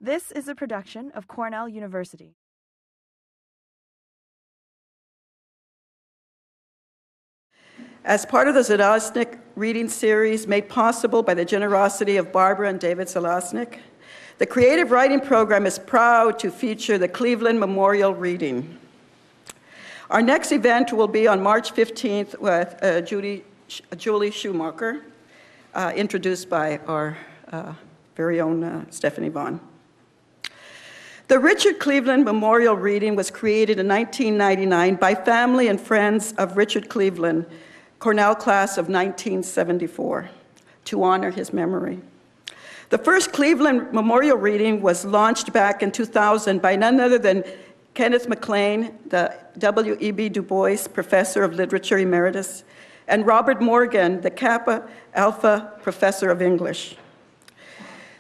This is a production of Cornell University. As part of the Zalaznick reading series made possible by the generosity of Barbara and David Zalaznick, the creative writing program is proud to feature the Cleveland Memorial Reading. Our next event will be on March 15th with Julie Schumacher, introduced by our very own Stephanie Vaughn. The Richard Cleaveland Memorial Reading was created in 1999 by family and friends of Richard Cleaveland, Cornell Class of 1974, to honor his memory. The first Cleveland Memorial Reading was launched back in 2000 by none other than Kenneth McLean, the W.E.B. Du Bois Professor of Literature Emeritus, and Robert Morgan, the Kappa Alpha Professor of English.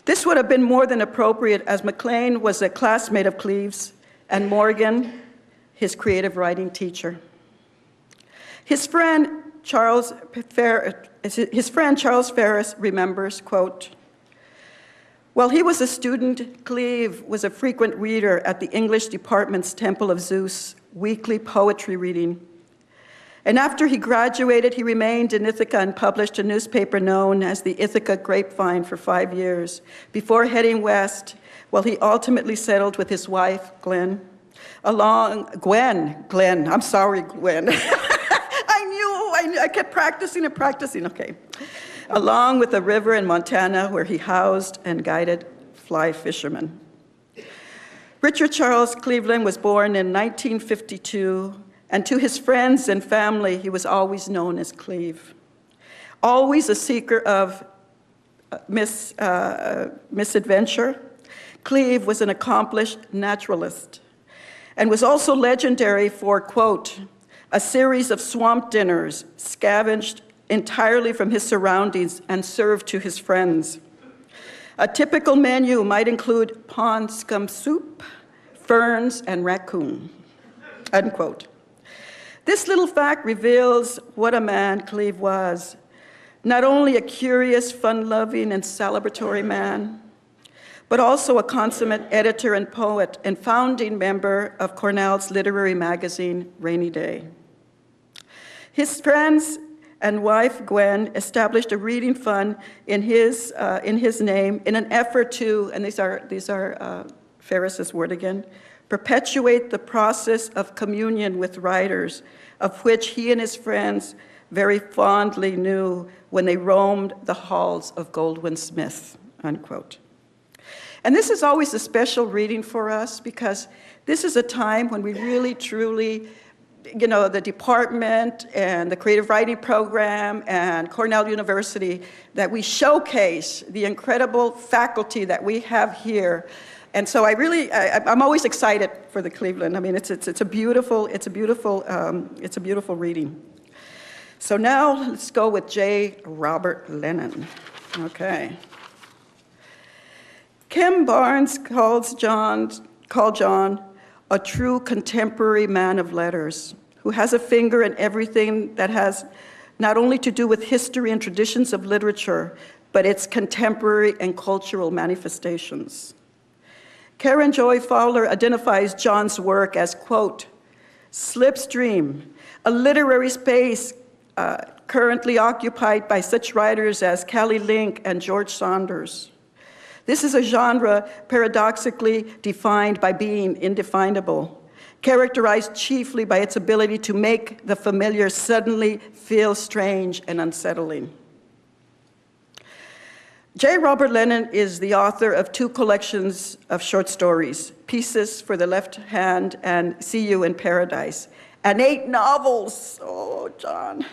This would have been more than appropriate, as McLean was a classmate of Cleave's and Morgan, his creative writing teacher. His friend Charles Ferris remembers, quote, "While he was a student, Cleave was a frequent reader at the English department's Temple of Zeus weekly poetry reading. And after he graduated, he remained in Ithaca and published a newspaper known as the Ithaca Grapevine for 5 years, before heading west, while he ultimately settled with his wife, Gwen. I'm sorry, Gwen. I kept practicing, okay. Along with a river in Montana where he housed and guided fly fishermen. Richard Charles Cleveland was born in 1952, and to his friends and family, he was always known as Cleve. Always a seeker of misadventure, Cleve was an accomplished naturalist and was also legendary for, quote, a series of swamp dinners scavenged entirely from his surroundings and served to his friends. A typical menu might include pond scum soup, ferns, and raccoon, unquote. This little fact reveals what a man Cleve was. Not only a curious, fun-loving, and celebratory man, but also a consummate editor and poet and founding member of Cornell's literary magazine, Rainy Day. His friends and wife, Gwen, established a reading fund in his name in an effort to, and these are Ferris's word again, perpetuate the process of communion with writers, of which he and his friends very fondly knew when they roamed the halls of Goldwin Smith, unquote. And this is always a special reading for us because this is a time when we really, truly, you know, the department and the creative writing program and Cornell University, that we showcase the incredible faculty that we have here. And so I'm always excited for the Cleveland. I mean, it's a beautiful reading. So now let's go with J. Robert Lennon. Okay. Kim Barnes called John a true contemporary man of letters who has a finger in everything that has not only to do with history and traditions of literature, but its contemporary and cultural manifestations. Karen Joy Fowler identifies John's work as, quote, slipstream, a literary space currently occupied by such writers as Callie Link and George Saunders. This is a genre paradoxically defined by being indefinable, characterized chiefly by its ability to make the familiar suddenly feel strange and unsettling. J. Robert Lennon is the author of 2 collections of short stories, Pieces for the Left Hand and See You in Paradise, and 8 novels, oh, John,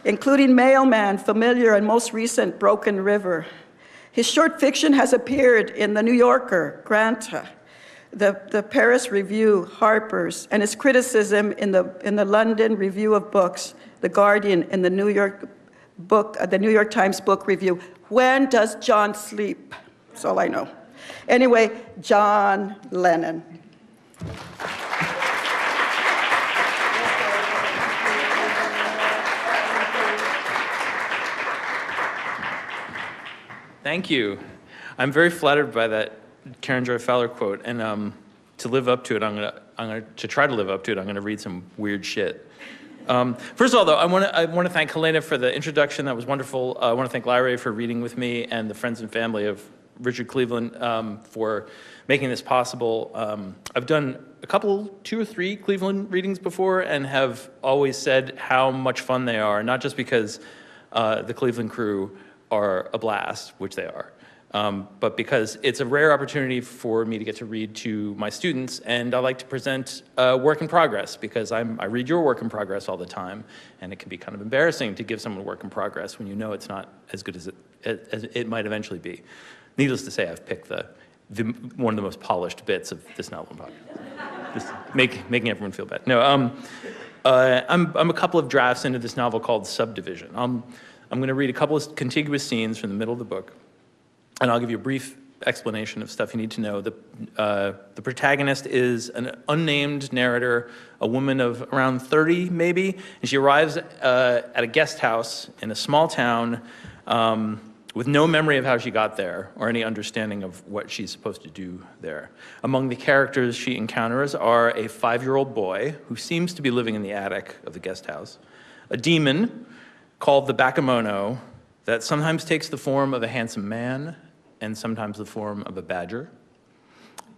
including Mailman, Familiar, and most recent, Broken River. His short fiction has appeared in The New Yorker, Granta, the Paris Review, Harper's, and his criticism in the London Review of Books, The Guardian, and the New York Times Book Review. When does John sleep? That's all I know. Anyway, John Lennon. Thank you. I'm very flattered by that Karen Joy Fowler quote, and to live up to it, I'm gonna try to live up to it. I'm gonna read some weird shit. First of all, though, I want to thank Helena for the introduction. That was wonderful. I want to thank Lyrae for reading with me, and the friends and family of Richard Cleveland for making this possible. I've done two or three Cleveland readings before, and have always said how much fun they are, not just because the Cleveland crew are a blast, which they are, but because it's a rare opportunity for me to get to read to my students, and I like to present work in progress, because I read your work in progress all the time, and it can be kind of embarrassing to give someone work in progress when you know it's not as good as it might eventually be. Needless to say, I've picked one of the most polished bits of this novel podcast, just making everyone feel bad. No, I'm a couple of drafts into this novel called Subdivision. I'm going to read a couple of contiguous scenes from the middle of the book, and I'll give you a brief explanation of stuff you need to know. The protagonist is an unnamed narrator, a woman of around 30 maybe, and she arrives at a guest house in a small town with no memory of how she got there or any understanding of what she's supposed to do there. Among the characters she encounters are a 5-year-old boy who seems to be living in the attic of the guest house, a demon called the Bakemono that sometimes takes the form of a handsome man and sometimes the form of a badger,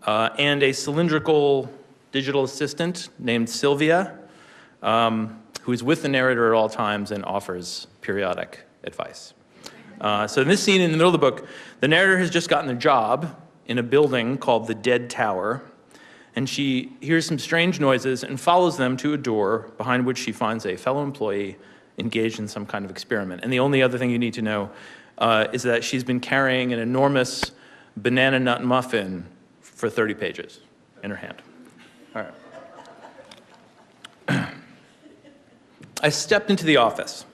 and a cylindrical digital assistant named Sylvia, who is with the narrator at all times and offers periodic advice. So in this scene in the middle of the book, the narrator has just gotten a job in a building called the Dead Tower, and she hears some strange noises and follows them to a door behind which she finds a fellow employee engaged in some kind of experiment. And the only other thing you need to know is that she's been carrying an enormous banana nut muffin for 30 pages in her hand. All right. I stepped into the office.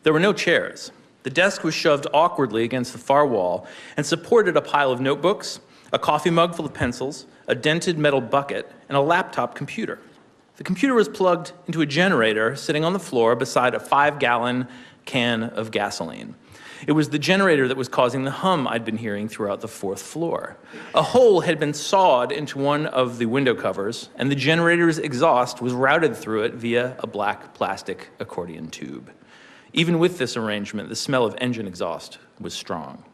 There were no chairs. The desk was shoved awkwardly against the far wall and supported a pile of notebooks, a coffee mug full of pencils, a dented metal bucket, and a laptop computer. The computer was plugged into a generator sitting on the floor beside a 5-gallon can of gasoline. It was the generator that was causing the hum I'd been hearing throughout the 4th floor. A hole had been sawed into one of the window covers, and the generator's exhaust was routed through it via a black plastic accordion tube. Even with this arrangement, the smell of engine exhaust was strong.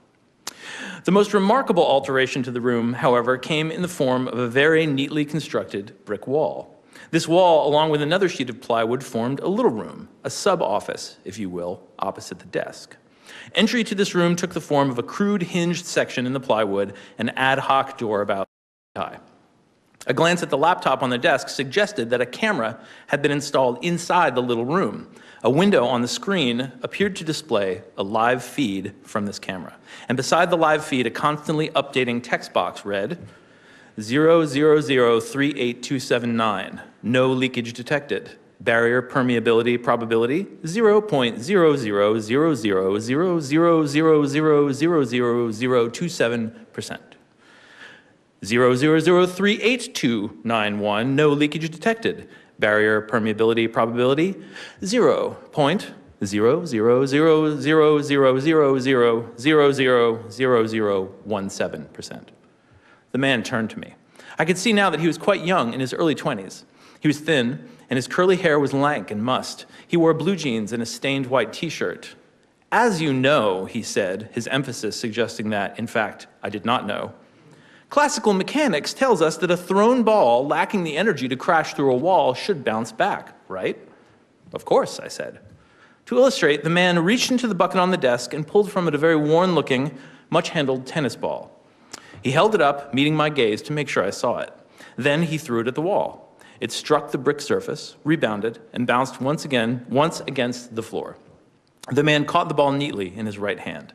The most remarkable alteration to the room, however, came in the form of a very neatly constructed brick wall. This wall, along with another sheet of plywood, formed a little room, a sub-office, if you will, opposite the desk. Entry to this room took the form of a crude hinged section in the plywood, an ad hoc door about high. A glance at the laptop on the desk suggested that a camera had been installed inside the little room. A window on the screen appeared to display a live feed from this camera. And beside the live feed, a constantly updating text box read, 000-38279, no leakage detected. Barrier permeability probability, 0.000000000027%. 000-38291, no leakage detected. Barrier permeability probability, 0.000000000000017%. The man turned to me. I could see now that he was quite young, in his early 20s. He was thin, and his curly hair was lank and mussed. He wore blue jeans and a stained white t-shirt. As you know, he said, his emphasis suggesting that, in fact, I did not know. Classical mechanics tells us that a thrown ball lacking the energy to crash through a wall should bounce back, right? Of course, I said. To illustrate, the man reached into the bucket on the desk and pulled from it a very worn-looking, much-handled tennis ball. He held it up, meeting my gaze to make sure I saw it. Then he threw it at the wall. It struck the brick surface, rebounded, and bounced once against the floor. The man caught the ball neatly in his right hand.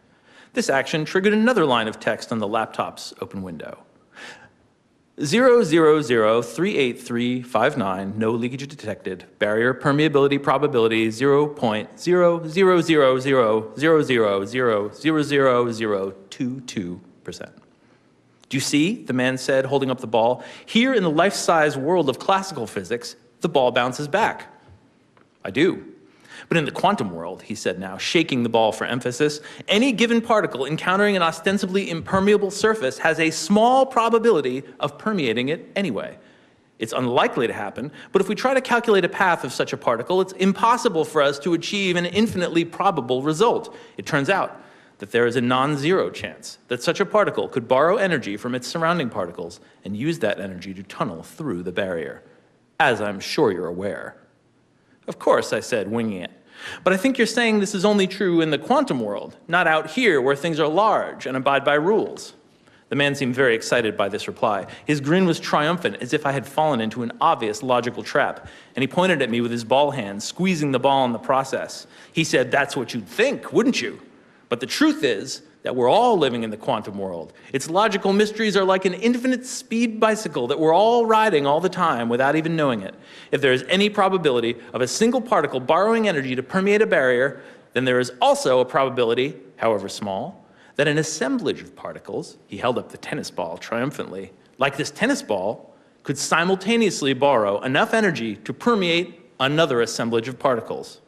This action triggered another line of text on the laptop's open window. 000-38359, no leakage detected. Barrier permeability probability 0.0000000000022%. Do you see? The man said, holding up the ball. Here in the life-size world of classical physics, the ball bounces back. I do. But in the quantum world, he said now, shaking the ball for emphasis, any given particle encountering an ostensibly impermeable surface has a small probability of permeating it anyway. It's unlikely to happen, but if we try to calculate a path of such a particle, it's impossible for us to achieve an infinitely probable result. It turns out that there is a non-zero chance that such a particle could borrow energy from its surrounding particles and use that energy to tunnel through the barrier, as I'm sure you're aware. Of course, I said, winging it. But I think you're saying this is only true in the quantum world, not out here where things are large and abide by rules. The man seemed very excited by this reply. His grin was triumphant, as if I had fallen into an obvious logical trap, and he pointed at me with his ball hand, squeezing the ball in the process. He said, "That's what you'd think, wouldn't you? But the truth is that we're all living in the quantum world. Its logical mysteries are like an infinite speed bicycle that we're all riding all the time without even knowing it. If there is any probability of a single particle borrowing energy to permeate a barrier, then there is also a probability, however small, that an assemblage of particles," he held up the tennis ball triumphantly, "like this tennis ball, could simultaneously borrow enough energy to permeate another assemblage of particles."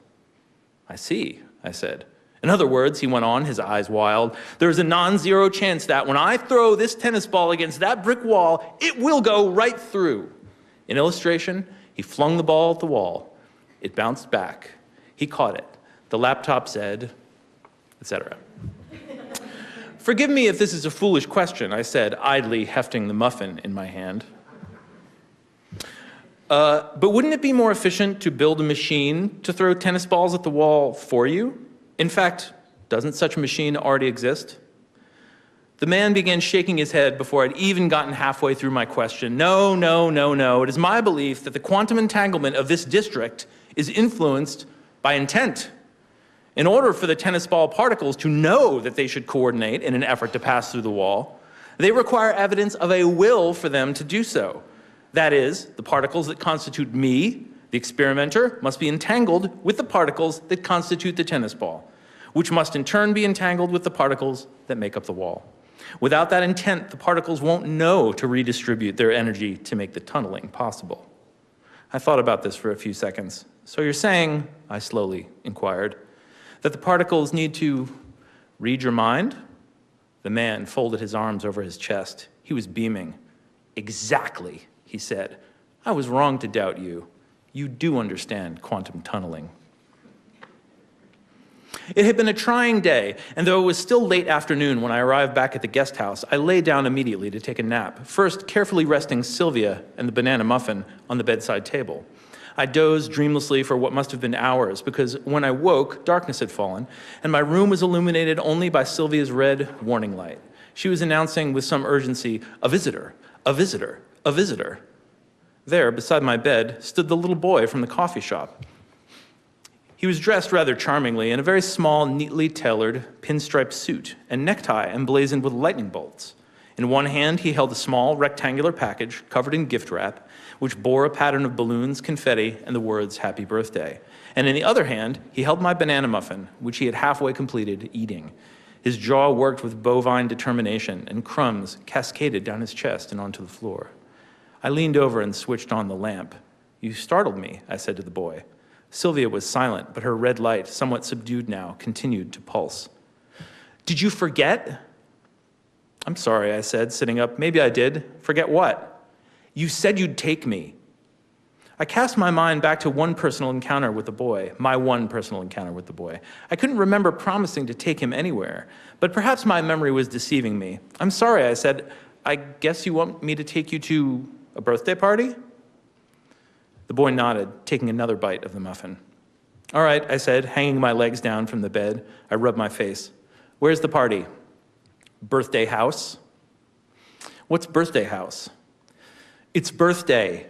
"I see," I said. "In other words," he went on, his eyes wild, "there is a non-zero chance that when I throw this tennis ball against that brick wall, it will go right through." In illustration, he flung the ball at the wall. It bounced back. He caught it. The laptop said, etc. "Forgive me if this is a foolish question," I said, idly hefting the muffin in my hand. But wouldn't it be more efficient to build a machine to throw tennis balls at the wall for you? In fact, doesn't such a machine already exist?" The man began shaking his head before I'd even gotten halfway through my question. "No, no, no, no. It is my belief that the quantum entanglement of this district is influenced by intent. In order for the tennis ball particles to know that they should coordinate in an effort to pass through the wall, they require evidence of a will for them to do so. That is, the particles that constitute me, the experimenter, must be entangled with the particles that constitute the tennis ball, which must in turn be entangled with the particles that make up the wall. Without that intent, the particles won't know to redistribute their energy to make the tunneling possible." I thought about this for a few seconds. "So you're saying," I slowly inquired, "that the particles need to read your mind?" The man folded his arms over his chest. He was beaming. "Exactly," he said. "I was wrong to doubt you. You do understand quantum tunneling." It had been a trying day, and though it was still late afternoon when I arrived back at the guest house, I lay down immediately to take a nap, first carefully resting Sylvia and the banana muffin on the bedside table. I dozed dreamlessly for what must have been hours, because when I woke, darkness had fallen, and my room was illuminated only by Sylvia's red warning light. She was announcing with some urgency, "A visitor, a visitor, a visitor." There, beside my bed, stood the little boy from the coffee shop. He was dressed rather charmingly in a very small, neatly tailored pinstripe suit and necktie emblazoned with lightning bolts. In one hand, he held a small, rectangular package covered in gift wrap, which bore a pattern of balloons, confetti, and the words, "Happy Birthday." And in the other hand, he held my banana muffin, which he had halfway completed eating. His jaw worked with bovine determination, and crumbs cascaded down his chest and onto the floor. I leaned over and switched on the lamp. "You startled me," I said to the boy. Sylvia was silent, but her red light, somewhat subdued now, continued to pulse. "Did you forget?" "I'm sorry," I said, sitting up. "Maybe I did. Forget what?" "You said you'd take me." I cast my mind back to one personal encounter with the boy, my one personal encounter with the boy. I couldn't remember promising to take him anywhere, but perhaps my memory was deceiving me. "I'm sorry," I said. "I guess you want me to take you to a birthday party?" The boy nodded, taking another bite of the muffin. "All right," I said, hanging my legs down from the bed. I rubbed my face. "Where's the party?" "Birthday house." "What's birthday house?" "It's birthday.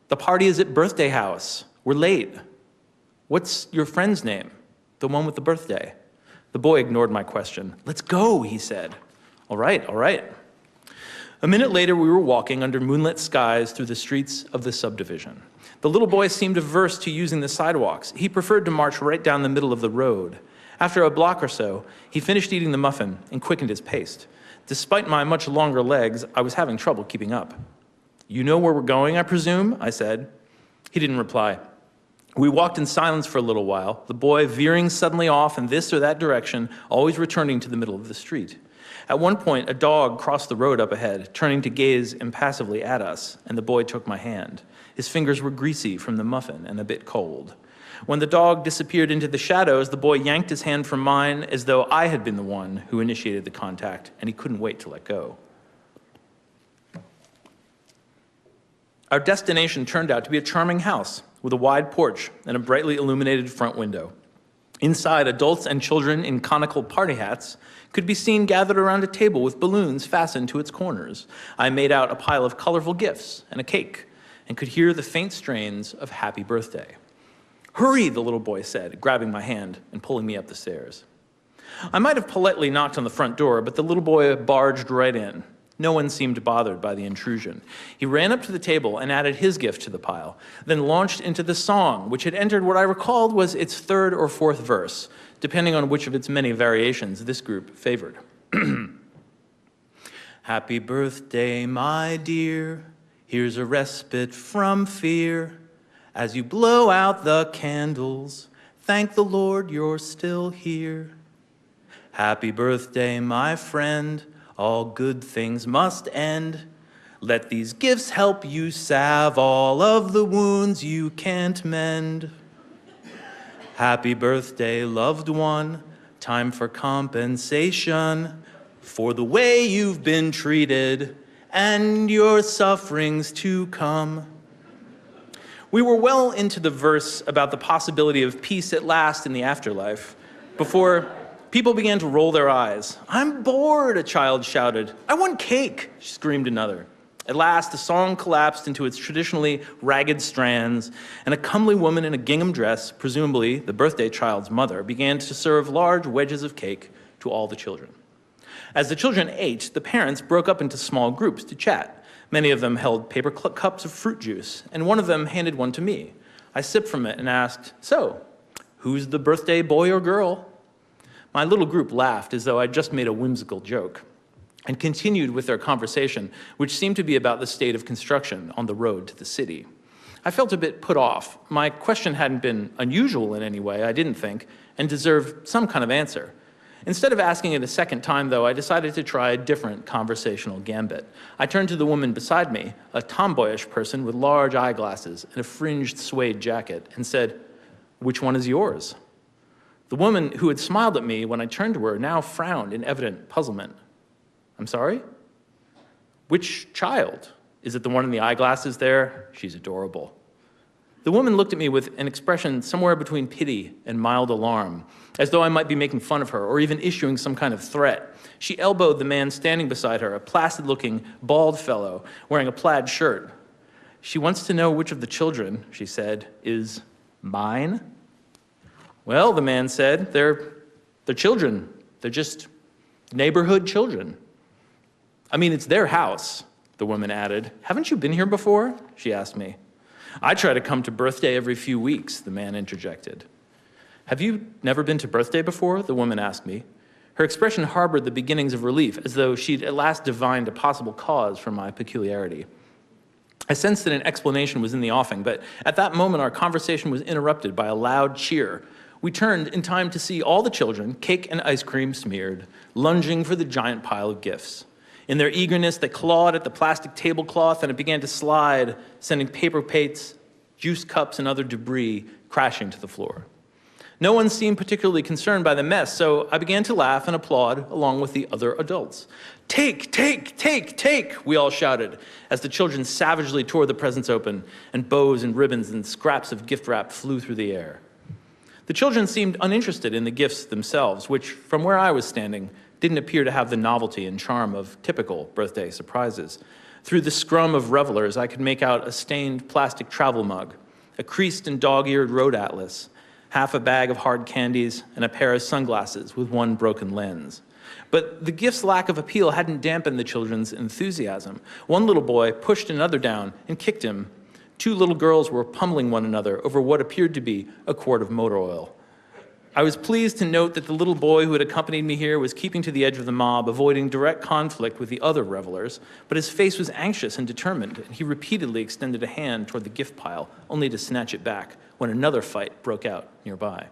The party is at birthday house. We're late." "What's your friend's name? The one with the birthday?" The boy ignored my question. "Let's go," he said. All right. A minute later, we were walking under moonlit skies through the streets of the subdivision. The little boy seemed averse to using the sidewalks. He preferred to march right down the middle of the road. After a block or so, he finished eating the muffin and quickened his pace. Despite my much longer legs, I was having trouble keeping up. "You know where we're going, I presume?" I said. He didn't reply. We walked in silence for a little while, the boy veering suddenly off in this or that direction, always returning to the middle of the street. At one point, a dog crossed the road up ahead, turning to gaze impassively at us, and the boy took my hand. His fingers were greasy from the muffin and a bit cold. When the dog disappeared into the shadows, the boy yanked his hand from mine as though I had been the one who initiated the contact, and he couldn't wait to let go. Our destination turned out to be a charming house with a wide porch and a brightly illuminated front window. Inside, adults and children in conical party hats could be seen gathered around a table with balloons fastened to its corners. I made out a pile of colorful gifts and a cake and could hear the faint strains of Happy Birthday. "Hurry," the little boy said, grabbing my hand and pulling me up the stairs. I might have politely knocked on the front door, but the little boy barged right in. No one seemed bothered by the intrusion. He ran up to the table and added his gift to the pile, then launched into the song, which had entered what I recalled was its third or fourth verse, depending on which of its many variations this group favored. Happy birthday, my dear. Here's a respite from fear. As you blow out the candles, thank the Lord you're still here. Happy birthday, my friend. All good things must end. Let these gifts help you salve all of the wounds you can't mend. Happy birthday, loved one. Time for compensation for the way you've been treated and your sufferings to come. We were well into the verse about the possibility of peace at last in the afterlife before people began to roll their eyes. "I'm bored," a child shouted. "I want cake," screamed another. At last, the song collapsed into its traditionally ragged strands, and a comely woman in a gingham dress, presumably the birthday child's mother, began to serve large wedges of cake to all the children. As the children ate, the parents broke up into small groups to chat. Many of them held paper cups of fruit juice, and one of them handed one to me. I sipped from it and asked, "So, who's the birthday boy or girl?" My little group laughed as though I'd just made a whimsical joke and continued with their conversation, which seemed to be about the state of construction on the road to the city. I felt a bit put off. My question hadn't been unusual in any way, I didn't think, and deserved some kind of answer. Instead of asking it a second time, though, I decided to try a different conversational gambit. I turned to the woman beside me, a tomboyish person with large eyeglasses and a fringed suede jacket, and said, "Which one is yours?" The woman, who had smiled at me when I turned to her, now frowned in evident puzzlement. "I'm sorry? Which child? Is it the one in the eyeglasses there? She's adorable." The woman looked at me with an expression somewhere between pity and mild alarm, as though I might be making fun of her or even issuing some kind of threat. She elbowed the man standing beside her, a placid-looking, bald fellow wearing a plaid shirt. "She wants to know which of the children," she said, "is mine." "Well," the man said, they're children. They're just neighborhood children." "I mean, it's their house," the woman added. "Haven't you been here before?" she asked me. "I try to come to birthday every few weeks," the man interjected. "Have you never been to birthday before?" the woman asked me. Her expression harbored the beginnings of relief, as though she'd at last divined a possible cause for my peculiarity. I sensed that an explanation was in the offing, but at that moment our conversation was interrupted by a loud cheer. We turned in time to see all the children, cake and ice cream smeared, lunging for the giant pile of gifts. In their eagerness, they clawed at the plastic tablecloth and it began to slide, sending paper plates, juice cups, and other debris crashing to the floor. No one seemed particularly concerned by the mess, so I began to laugh and applaud along with the other adults. "Take, take, take, take," we all shouted as the children savagely tore the presents open and bows and ribbons and scraps of gift wrap flew through the air. The children seemed uninterested in the gifts themselves, which, from where I was standing, didn't appear to have the novelty and charm of typical birthday surprises. Through the scrum of revelers, I could make out a stained plastic travel mug, a creased and dog-eared road atlas, half a bag of hard candies, and a pair of sunglasses with one broken lens. But the gift's lack of appeal hadn't dampened the children's enthusiasm. One little boy pushed another down and kicked him. Two little girls were pummeling one another over what appeared to be a quart of motor oil. I was pleased to note that the little boy who had accompanied me here was keeping to the edge of the mob, avoiding direct conflict with the other revelers, but his face was anxious and determined, and he repeatedly extended a hand toward the gift pile, only to snatch it back when another fight broke out nearby.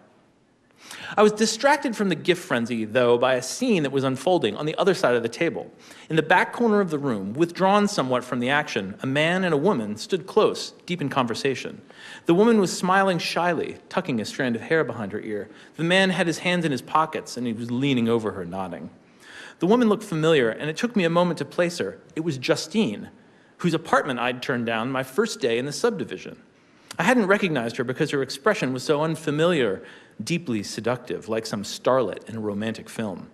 I was distracted from the gift frenzy, though, by a scene that was unfolding on the other side of the table. In the back corner of the room, withdrawn somewhat from the action, a man and a woman stood close, deep in conversation. The woman was smiling shyly, tucking a strand of hair behind her ear. The man had his hands in his pockets, and he was leaning over her, nodding. The woman looked familiar, and it took me a moment to place her. It was Justine, whose apartment I'd turned down my first day in the subdivision. I hadn't recognized her because her expression was so unfamiliar, deeply seductive, like some starlet in a romantic film.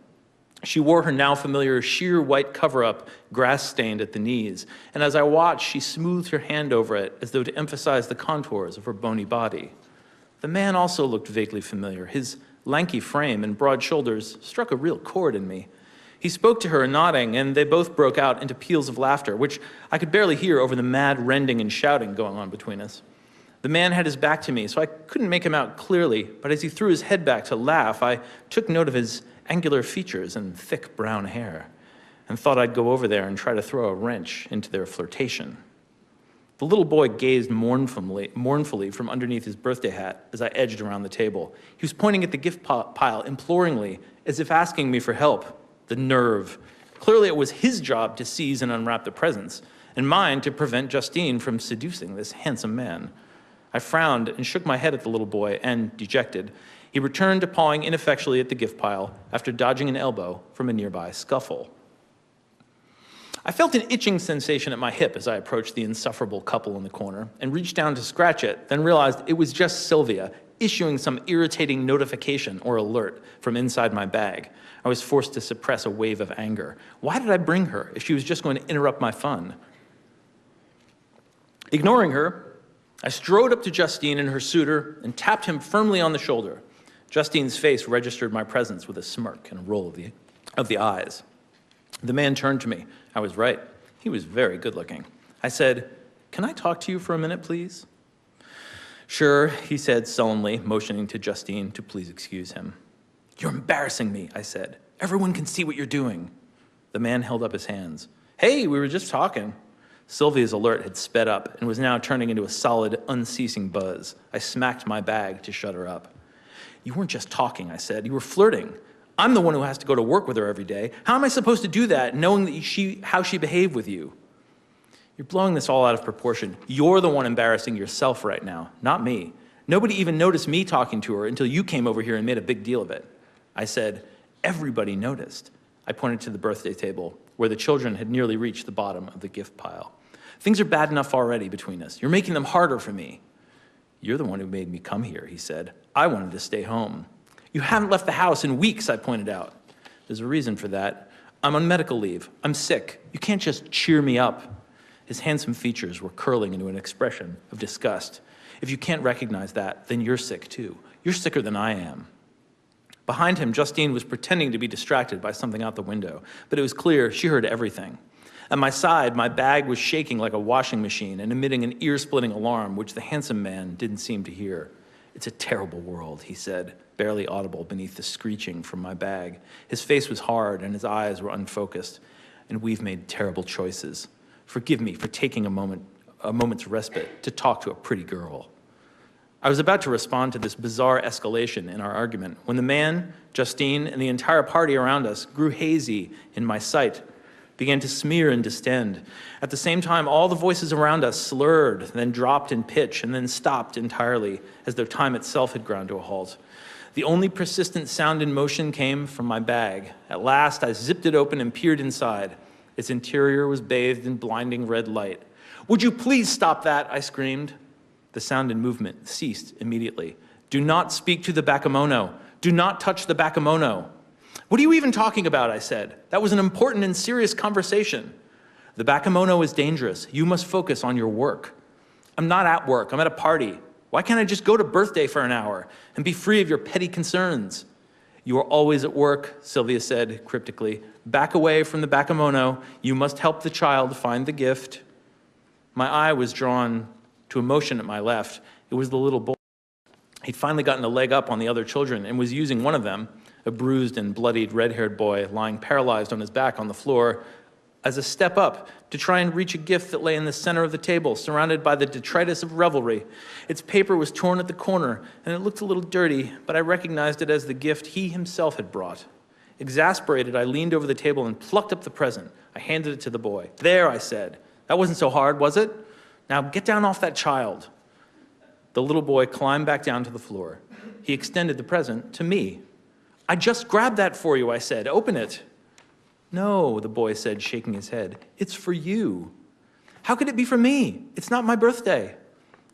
She wore her now familiar sheer white cover-up, grass-stained at the knees, and as I watched, she smoothed her hand over it as though to emphasize the contours of her bony body. The man also looked vaguely familiar. His lanky frame and broad shoulders struck a real chord in me. He spoke to her, nodding, and they both broke out into peals of laughter, which I could barely hear over the mad rending and shouting going on between us. The man had his back to me, so I couldn't make him out clearly, but as he threw his head back to laugh, I took note of his angular features and thick brown hair, and thought I'd go over there and try to throw a wrench into their flirtation. The little boy gazed mournfully from underneath his birthday hat as I edged around the table. He was pointing at the gift pile imploringly, as if asking me for help. The nerve. Clearly it was his job to seize and unwrap the presents, and mine to prevent Justine from seducing this handsome man. I frowned and shook my head at the little boy, and, dejected, he returned to pawing ineffectually at the gift pile after dodging an elbow from a nearby scuffle. I felt an itching sensation at my hip as I approached the insufferable couple in the corner and reached down to scratch it, then realized it was just Sylvia issuing some irritating notification or alert from inside my bag. I was forced to suppress a wave of anger. Why did I bring her if she was just going to interrupt my fun? Ignoring her, I strode up to Justine and her suitor and tapped him firmly on the shoulder. Justine's face registered my presence with a smirk and a roll of the eyes. The man turned to me. I was right. He was very good looking. I said, "Can I talk to you for a minute, please?" "Sure," he said sullenly, motioning to Justine to please excuse him. "You're embarrassing me," I said. "Everyone can see what you're doing." The man held up his hands. "Hey, we were just talking." Sylvia's alert had sped up and was now turning into a solid, unceasing buzz. I smacked my bag to shut her up. "You weren't just talking," I said. "You were flirting. I'm the one who has to go to work with her every day. How am I supposed to do that, knowing that how she behaved with you?" "You're blowing this all out of proportion. You're the one embarrassing yourself right now, not me. Nobody even noticed me talking to her until you came over here and made a big deal of it." I said, "Everybody noticed." I pointed to the birthday table, where the children had nearly reached the bottom of the gift pile. "Things are bad enough already between us. You're making them harder for me." "You're the one who made me come here," he said. "I wanted to stay home." "You haven't left the house in weeks," I pointed out. "There's a reason for that. I'm on medical leave. I'm sick. You can't just cheer me up." His handsome features were curling into an expression of disgust. "If you can't recognize that, then you're sick too. You're sicker than I am." Behind him, Justine was pretending to be distracted by something out the window, but it was clear she heard everything. At my side, my bag was shaking like a washing machine and emitting an ear-splitting alarm, which the handsome man didn't seem to hear. "It's a terrible world," he said, barely audible beneath the screeching from my bag. His face was hard and his eyes were unfocused. "And we've made terrible choices. Forgive me for taking a moment's respite to talk to a pretty girl." I was about to respond to this bizarre escalation in our argument when the man, Justine, and the entire party around us grew hazy in my sight, began to smear and distend. At the same time, all the voices around us slurred, then dropped in pitch, and then stopped entirely, as though time itself had ground to a halt. The only persistent sound in motion came from my bag. At last, I zipped it open and peered inside. Its interior was bathed in blinding red light. "Would you please stop that?" I screamed. The sound and movement ceased immediately. "Do not speak to the bakemono. Do not touch the bakemono." "What are you even talking about?" I said. "That was an important and serious conversation." "The bakemono is dangerous. You must focus on your work." "I'm not at work. I'm at a party. Why can't I just go to birthday for an hour and be free of your petty concerns?" "You are always at work," Sylvia said cryptically. "Back away from the bakemono. You must help the child find the gift." My eye was drawn to a motion at my left. It was the little boy. He'd finally gotten a leg up on the other children and was using one of them, a bruised and bloodied red-haired boy lying paralyzed on his back on the floor, as a step up to try and reach a gift that lay in the center of the table, surrounded by the detritus of revelry. Its paper was torn at the corner, and it looked a little dirty, but I recognized it as the gift he himself had brought. Exasperated, I leaned over the table and plucked up the present. I handed it to the boy. "There," I said. "That wasn't so hard, was it? Now get down off that child." The little boy climbed back down to the floor. He extended the present to me. "I just grabbed that for you," I said. "Open it." "No," the boy said, shaking his head. "It's for you." "How could it be for me? It's not my birthday."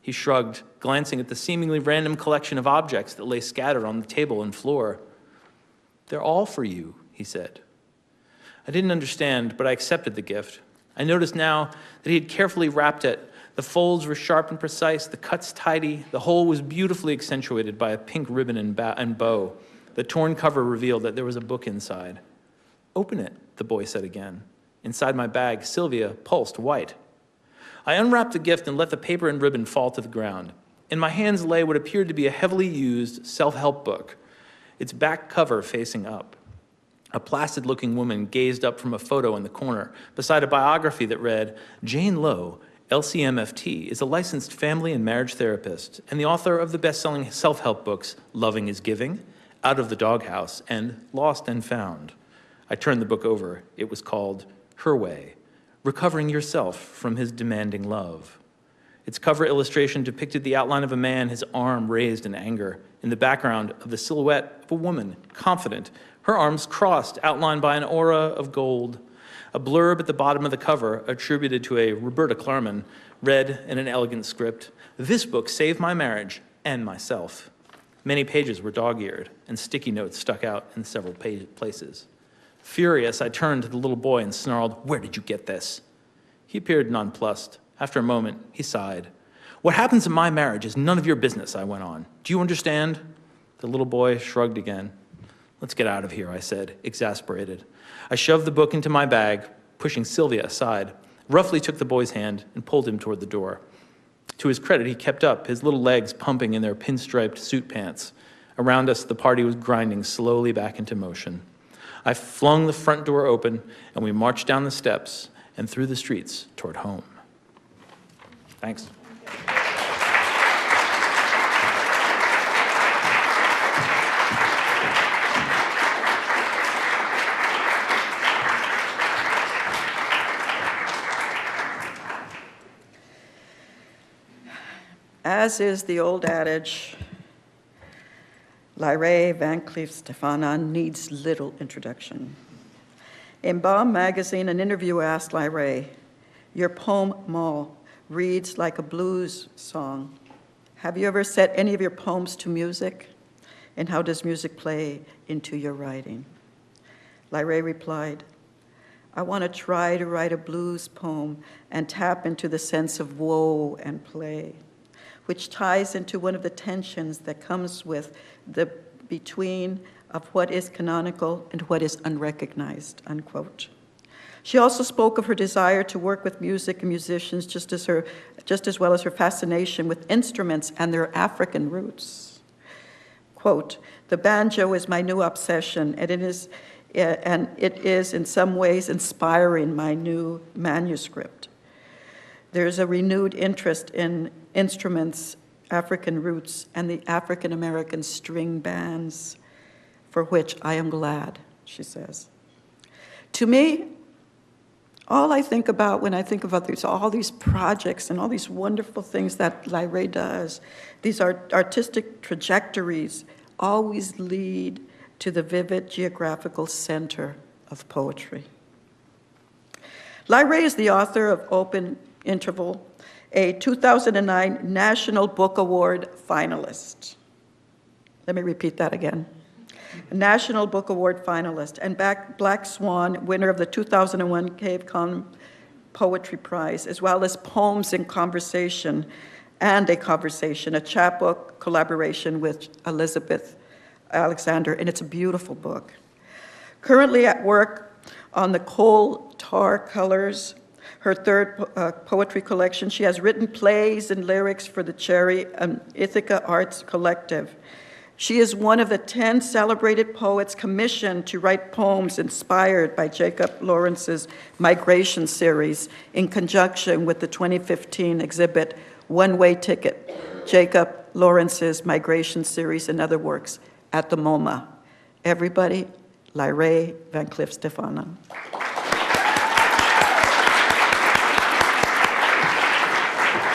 He shrugged, glancing at the seemingly random collection of objects that lay scattered on the table and floor. "They're all for you," he said. I didn't understand, but I accepted the gift. I noticed now that he had carefully wrapped it. The folds were sharp and precise, the cuts tidy, the whole was beautifully accentuated by a pink ribbon and bow. The torn cover revealed that there was a book inside. "Open it," the boy said again. Inside my bag, Sylvia pulsed white. I unwrapped the gift and let the paper and ribbon fall to the ground. In my hands lay what appeared to be a heavily used self-help book, its back cover facing up. A placid-looking woman gazed up from a photo in the corner, beside a biography that read, "Jane Lowe, LCMFT, is a licensed family and marriage therapist and the author of the best-selling self-help books Loving is Giving, Out of the Doghouse, and Lost and Found." I turned the book over. It was called Her Way, Recovering Yourself from His Demanding Love. Its cover illustration depicted the outline of a man, his arm raised in anger, in the background of the silhouette of a woman, confident, her arms crossed, outlined by an aura of gold. A blurb at the bottom of the cover, attributed to a Roberta Clarman, read in an elegant script, "This book saved my marriage and myself." Many pages were dog-eared, and sticky notes stuck out in several places. Furious, I turned to the little boy and snarled, "Where did you get this?" He appeared nonplussed. After a moment, he sighed. "What happens in my marriage is none of your business," I went on. "Do you understand?" The little boy shrugged again. "Let's get out of here," I said, exasperated. I shoved the book into my bag, pushing Sylvia aside, roughly took the boy's hand and pulled him toward the door. To his credit, he kept up, his little legs pumping in their pinstriped suit pants. Around us, the party was grinding slowly back into motion. I flung the front door open, and we marched down the steps and through the streets toward home. Thanks. As is the old adage, Lyrae Van Clief-Stefanon needs little introduction. In Bomb magazine, an interviewer asked Lyrae, "Your poem, Moll, reads like a blues song. Have you ever set any of your poems to music? And how does music play into your writing?" Lyrae replied, "I want to try to write a blues poem and tap into the sense of woe and play, which ties into one of the tensions that comes with the between of what is canonical and what is unrecognized," unquote. She also spoke of her desire to work with music and musicians just as well as her fascination with instruments and their African roots. Quote, "The banjo is my new obsession, and it is in some ways inspiring my new manuscript. There's a renewed interest in instruments, African roots, and the African American string bands, for which I am glad," she says. To me, all I think about when I think about all these projects and all these wonderful things that Lyrae does, these artistic trajectories always lead to the vivid geographical center of poetry. Lyrae is the author of Open Interval, a 2009 National Book Award finalist. Let me repeat that again. A National Book Award finalist and Black Swan winner of the 2001 Cave Con Poetry Prize, as well as Poems in Conversation and a Conversation, a chapbook collaboration with Elizabeth Alexander, and it's a beautiful book. Currently at work on the coal tar colors her third poetry collection. She has written plays and lyrics for the Cherry and Ithaca Arts Collective. She is one of the 10 celebrated poets commissioned to write poems inspired by Jacob Lawrence's Migration series in conjunction with the 2015 exhibit One Way Ticket, Jacob Lawrence's Migration series and other works at the MoMA. Everybody, Lyrae Van Clief-Stefanon.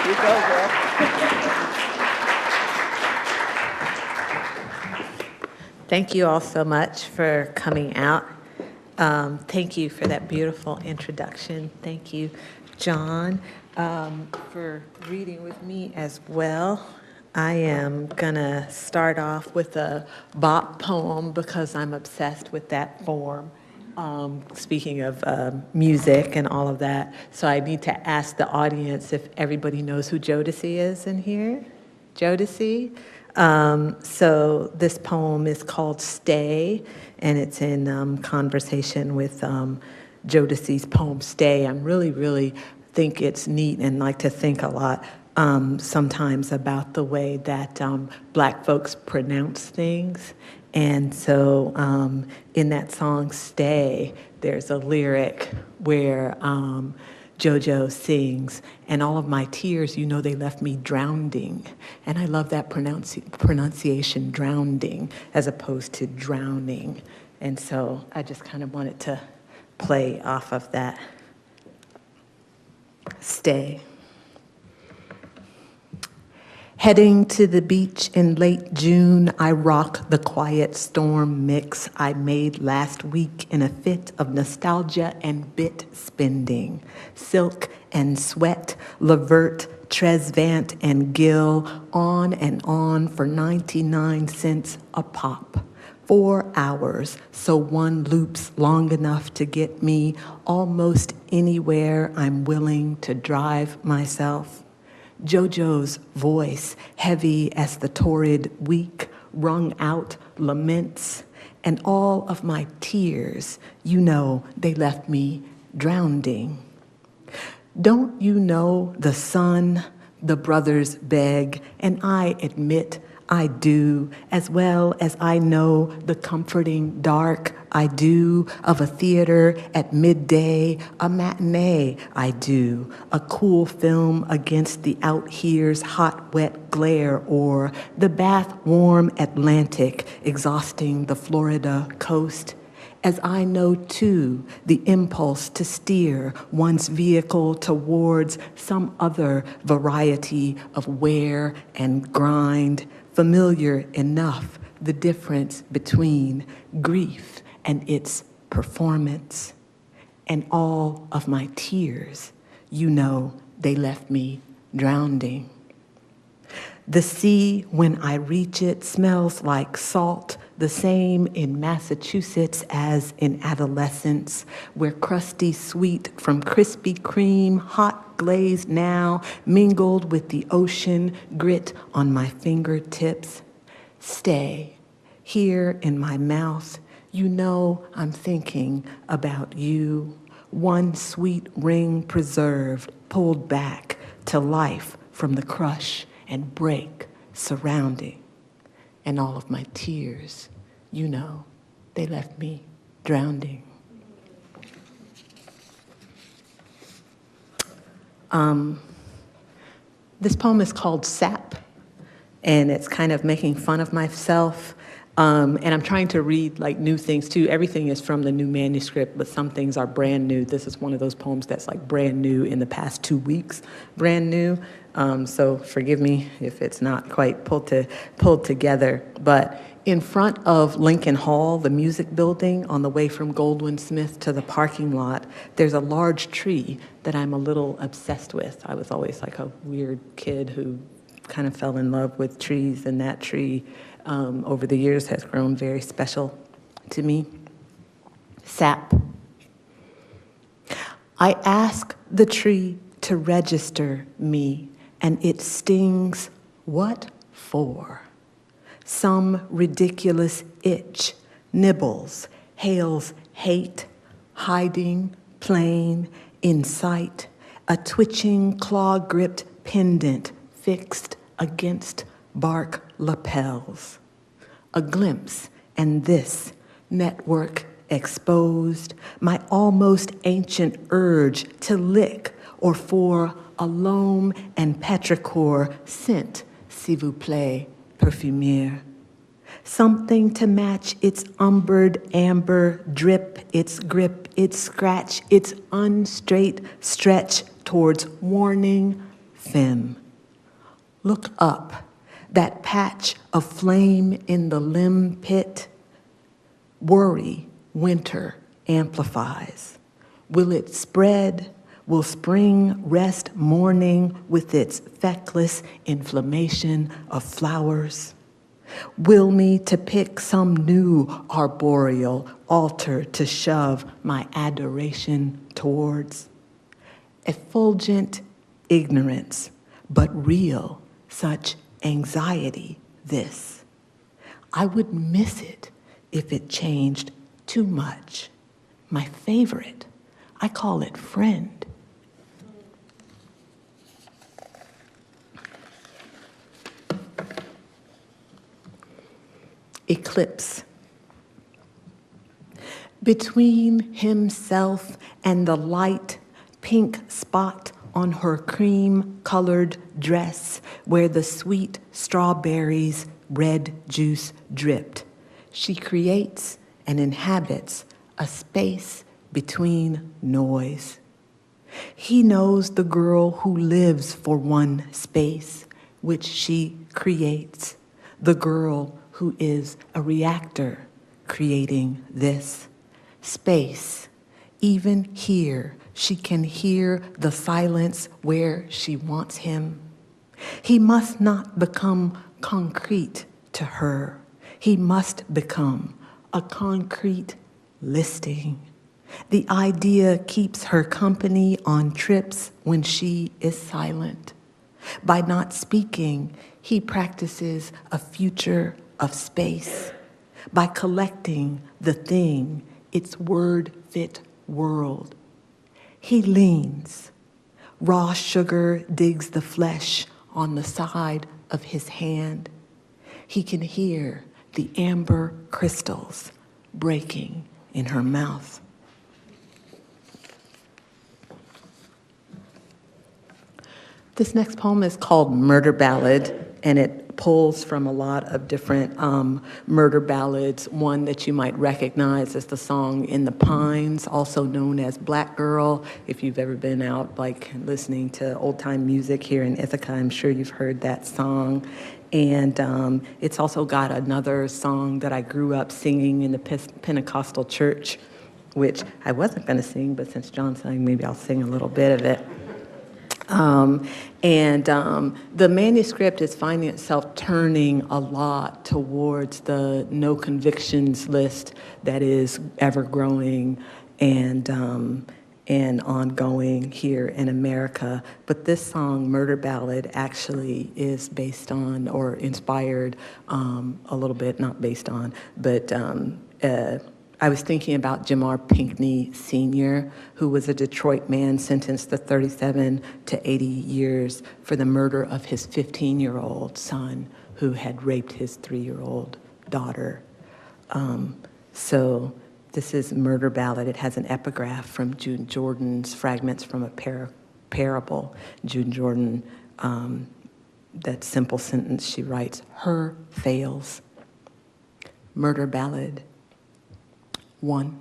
You go, girl. Thank you all so much for coming out. Thank you for that beautiful introduction. Thank you, John, for reading with me as well. I am gonna start off with a bop poem because I'm obsessed with that form. Speaking of music and all of that, so I need to ask the audience if everybody knows who Jodeci is in here. Jodeci? So this poem is called Stay, and it's in conversation with Jodeci's poem Stay. I'm really think it's neat and like to think a lot sometimes about the way that Black folks pronounce things. And so in that song Stay, there's a lyric where JoJo sings, and all of my tears, you know, they left me drowning. And I love that pronunciation, drowning, as opposed to drowning. And so I just kind of wanted to play off of that. Stay. Heading to the beach in late June, I rock the quiet storm mix I made last week in a fit of nostalgia and bit spending. Silk and Sweat, Levert, Tresvant, and Gill, on and on for 99 cents a pop. 4 hours, so one loops long enough to get me almost anywhere I'm willing to drive myself. JoJo's voice, heavy as the torrid week, wrung out laments, and all of my tears, you know, they left me drowning. Don't you know the son, the brothers beg, and I admit I do, as well as I know the comforting dark I do of a theater at midday, a matinee I do, a cool film against the out here's hot, wet glare, or the bath-warm Atlantic exhausting the Florida coast. As I know, too, the impulse to steer one's vehicle towards some other variety of wear and grind, familiar enough, the difference between grief and its performance. And all of my tears, you know, they left me drowning. The sea, when I reach it, smells like salt, the same in Massachusetts as in adolescence, where crusty sweet from Krispy Kreme, hot glazed now, mingled with the ocean grit on my fingertips. Stay here in my mouth. You know I'm thinking about you. One sweet ring preserved, pulled back to life from the crush and break surrounding. And all of my tears, you know, they left me drowning. This poem is called Sap, and it's kind of making fun of myself. And I'm trying to read like new things too. Everything is from the new manuscript, but some things are brand new. This is one of those poems that's like brand new in the past 2 weeks, brand new. So forgive me if it's not quite pulled together. But in front of Lincoln Hall, the music building, on the way from Goldwyn Smith to the parking lot, there's a large tree that I'm a little obsessed with. I was always like a weird kid who kind of fell in love with trees, and that tree over the years has grown very special to me. Sap. I ask the tree to register me, and it stings. What for? Some ridiculous itch nibbles, hails hate, hiding, plain, In sight, a twitching, claw-gripped pendant fixed against bark lapels. A glimpse, and this network exposed, my almost ancient urge to lick or for a loam and petrichor scent, s'il vous plaît, parfumier. Something to match its umbered amber drip, its grip, its scratch, its unstraight stretch towards warning femme. Look up, that patch of flame in the limb pit. Worry, winter amplifies. Will it spread? Will spring rest morning with its feckless inflammation of flowers? Will me to pick some new arboreal altar to shove my adoration towards? Effulgent ignorance, but real, such anxiety this. I would miss it if it changed too much. My favorite, I call it friend. Eclipse. Between himself and the light pink spot on her cream-colored dress where the sweet strawberries' red juice dripped, she creates and inhabits a space between noise. He knows the girl who lives for one space, which she creates, the girl who is a reactor creating this space. Even here, she can hear the silence where she wants him. He must not become concrete to her. He must become a concrete listing. The idea keeps her company on trips when she is silent. By not speaking, he practices a future of space. By collecting the thing, its word-fit world. He leans. Raw sugar digs the flesh on the side of his hand. He can hear the amber crystals breaking in her mouth. This next poem is called Murder Ballad, and it pulls from a lot of different murder ballads. One that you might recognize is the song In the Pines, also known as Black Girl. If you've ever been out like listening to old time music here in Ithaca, I'm sure you've heard that song. And it's also got another song that I grew up singing in the Pentecostal church, which I wasn't going to sing, but since John sang, maybe I'll sing a little bit of it. The manuscript is finding itself turning a lot towards the no convictions list that is ever growing and ongoing here in America. But this song, Murder Ballad, actually is based on or inspired a little bit, not based on, but I was thinking about Jamar Pinckney Sr., who was a Detroit man sentenced to 37 to 80 years for the murder of his 15-year-old son who had raped his 3-year-old daughter. So this is Murder Ballad. It has an epigraph from June Jordan's Fragments from a Parable. June Jordan, that simple sentence she writes, her fails. Murder Ballad. 1.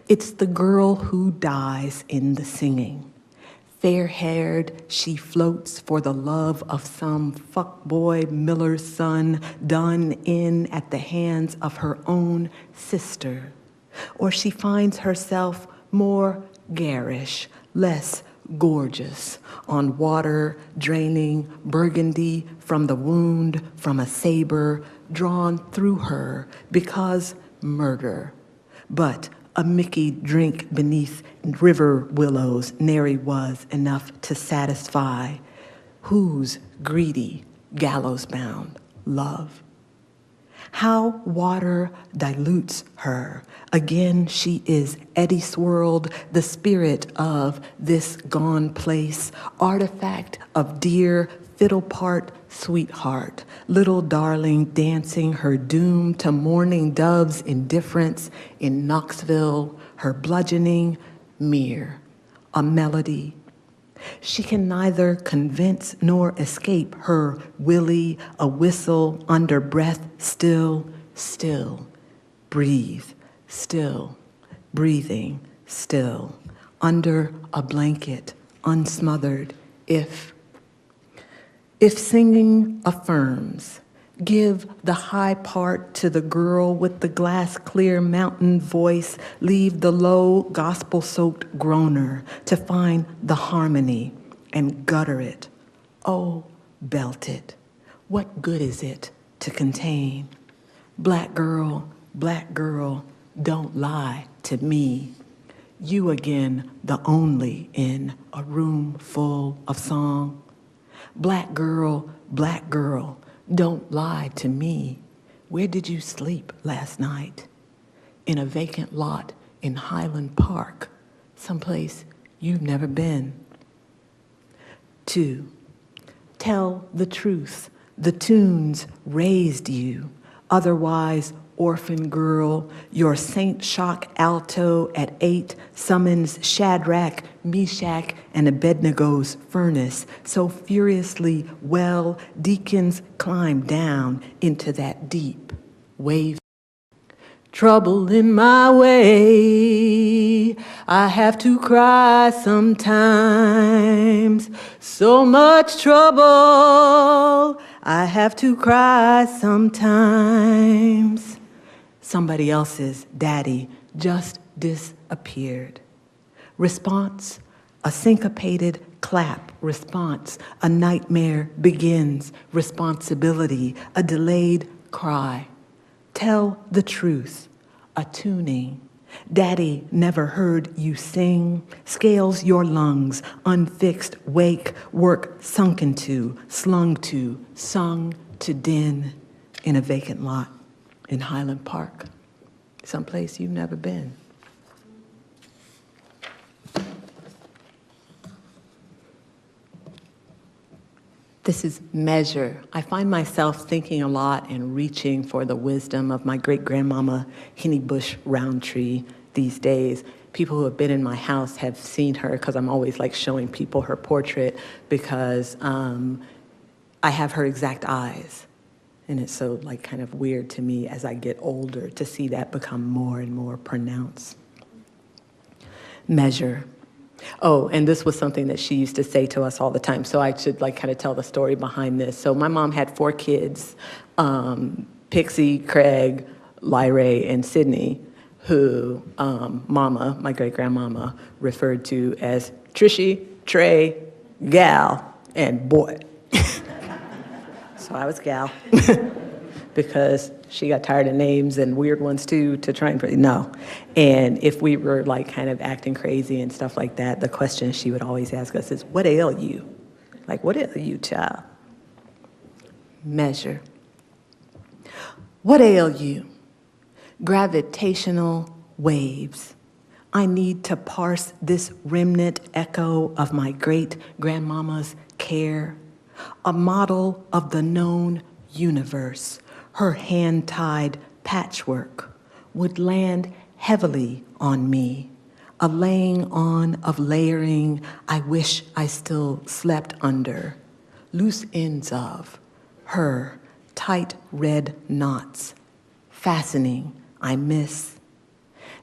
It's the girl who dies in the singing. Fair-haired, she floats for the love of some fuckboy miller's son done in at the hands of her own sister. Or she finds herself more garish, less gorgeous, on water draining burgundy from the wound from a saber drawn through her because murder, but a Mickey drink beneath river willows nary was enough to satisfy whose greedy gallows-bound love. How water dilutes her. Again, she is eddy swirled, the spirit of this gone place, artifact of dear fiddle part sweetheart, little darling dancing her doom to mourning doves' indifference in Knoxville, her bludgeoning mere, a melody. She can neither convince nor escape her willy, a whistle under breath, still, still, breathe, still, breathing, still, under a blanket, unsmothered, if singing affirms, give the high part to the girl with the glass-clear mountain voice, leave the low, gospel-soaked groaner to find the harmony and gutter it. Oh, belt it. What good is it to contain? Black girl, don't lie to me. You again, the only in a room full of song. Black girl, don't lie to me. Where did you sleep last night? In a vacant lot in Highland Park, someplace you've never been. 2, tell the truth. The tunes raised you. Otherwise, orphan girl, your Saint Shock alto at 8 summons Shadrach, Meshach, and Abednego's furnace. So furiously well, deacons climb down into that deep wave. Trouble in my way, I have to cry sometimes. So much trouble, I have to cry sometimes. Somebody else's daddy just disappeared. Response, a syncopated clap. Response, a nightmare begins. Responsibility, a delayed cry. Tell the truth, a tuning. Daddy never heard you sing. Scales your lungs, unfixed wake, work sunken to, slung to, sung to din in a vacant lot in Highland Park, someplace you've never been. This is measure. I find myself thinking a lot and reaching for the wisdom of my great-grandmama Henny Bush Roundtree these days. People who have been in my house have seen her because I'm always like showing people her portrait because I have her exact eyes. And it's so like kind of weird to me as I get older to see that become more and more pronounced. Measure. Oh, and this was something that she used to say to us all the time, so I should like kind of tell the story behind this. So my mom had 4 kids, Pixie, Craig, Lyrae, and Sydney, who Mama, my great-grandmama, referred to as Trishy, Trey, Gal, and Boy. So I was Gal, because she got tired of names and weird ones too to try and, no. And if we were like kind of acting crazy and stuff like that, the question she would always ask us is, what ail you? Like, what ail you, child? Measure. What ail you? Gravitational waves. I need to parse this remnant echo of my great-grandmama's care, a model of the known universe. Her hand-tied patchwork would land heavily on me, a laying on of layering I wish I still slept under, loose ends of her tight red knots, fastening I miss,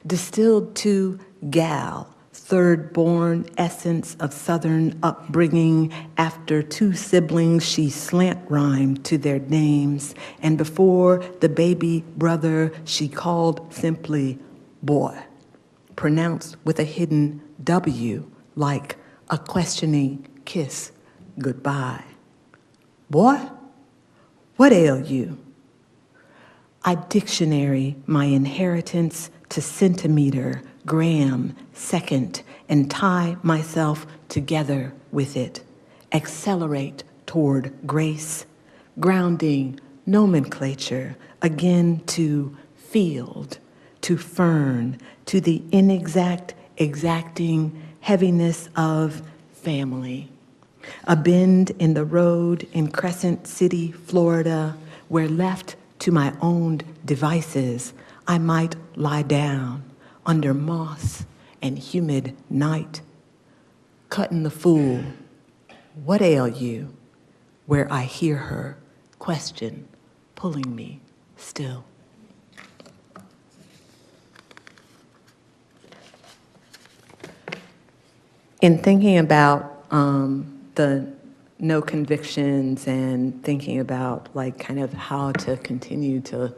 distilled to gal, third-born essence of Southern upbringing. After 2 siblings, she slant-rhymed to their names, and before the baby brother, she called simply boy, pronounced with a hidden W, like a questioning kiss goodbye. Boy, what ail you? I dictionary my inheritance to centimeter, gram, second, and tie myself together with it. Accelerate toward grace, grounding nomenclature, again to field, to fern, to the inexact, exacting heaviness of family. A bend in the road in Crescent City, Florida, where left to my own devices, I might lie down under moss and humid night, cutting the fool, what ail you? Where I hear her question, pulling me still. In thinking about the no convictions and thinking about like kind of how to continue to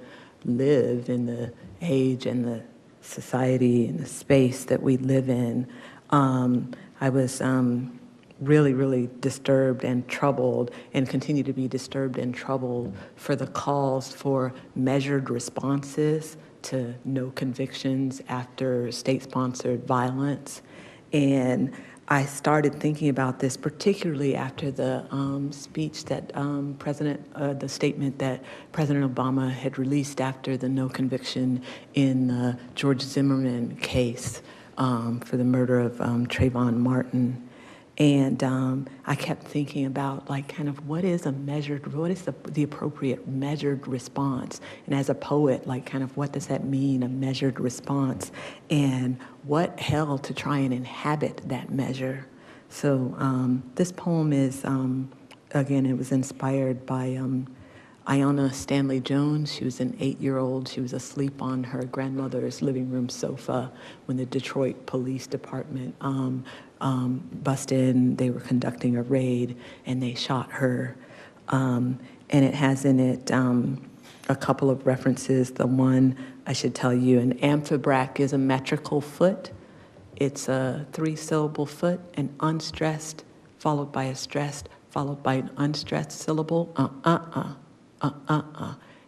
live in the age and the society and the space that we live in, I was really, really disturbed and troubled, and continue to be disturbed and troubled for the calls for measured responses to no convictions after state-sponsored violence. And I started thinking about this particularly after the speech that the statement that President Obama had released after the no conviction in the George Zimmerman case for the murder of Trayvon Martin. And I kept thinking about like kind of what is the appropriate measured response? And as a poet, like kind of what does that mean, a measured response? And what hell to try and inhabit that measure? So this poem is, again, it was inspired by Ayanna Stanley Jones. She was an 8-year-old. She was asleep on her grandmother's living room sofa when the Detroit Police Department busted in. They were conducting a raid, and they shot her. And it has in it a couple of references. The one I should tell you, an amphibrach is a metrical foot. It's a 3-syllable foot, an unstressed, followed by a stressed, followed by an unstressed syllable,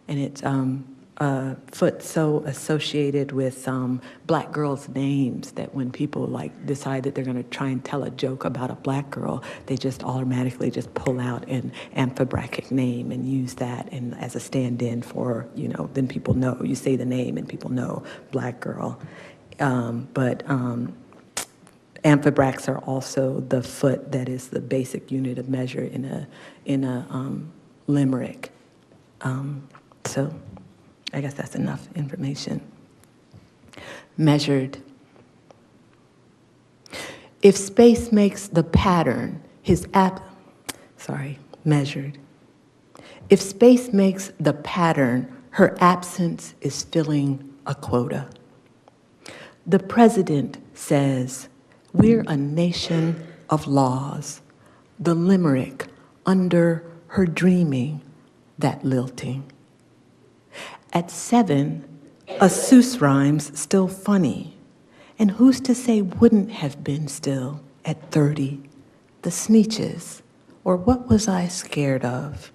And it's a foot so associated with black girls' names that when people like decide that they're gonna try and tell a joke about a black girl, they just automatically just pull out an amphibrachic name and use that and as a stand-in for, then people know, you say the name and people know black girl. But amphibrachs are also the foot that is the basic unit of measure in a limerick. So I guess that's enough information. Measured. If space makes the pattern, measured. If space makes the pattern, her absence is filling a quota. The president says, we're a nation of laws. The limerick under her dreaming, that lilting. At 7, a Seuss rhyme's still funny. And who's to say wouldn't have been still at 30? The Sneetches, or what was I scared of?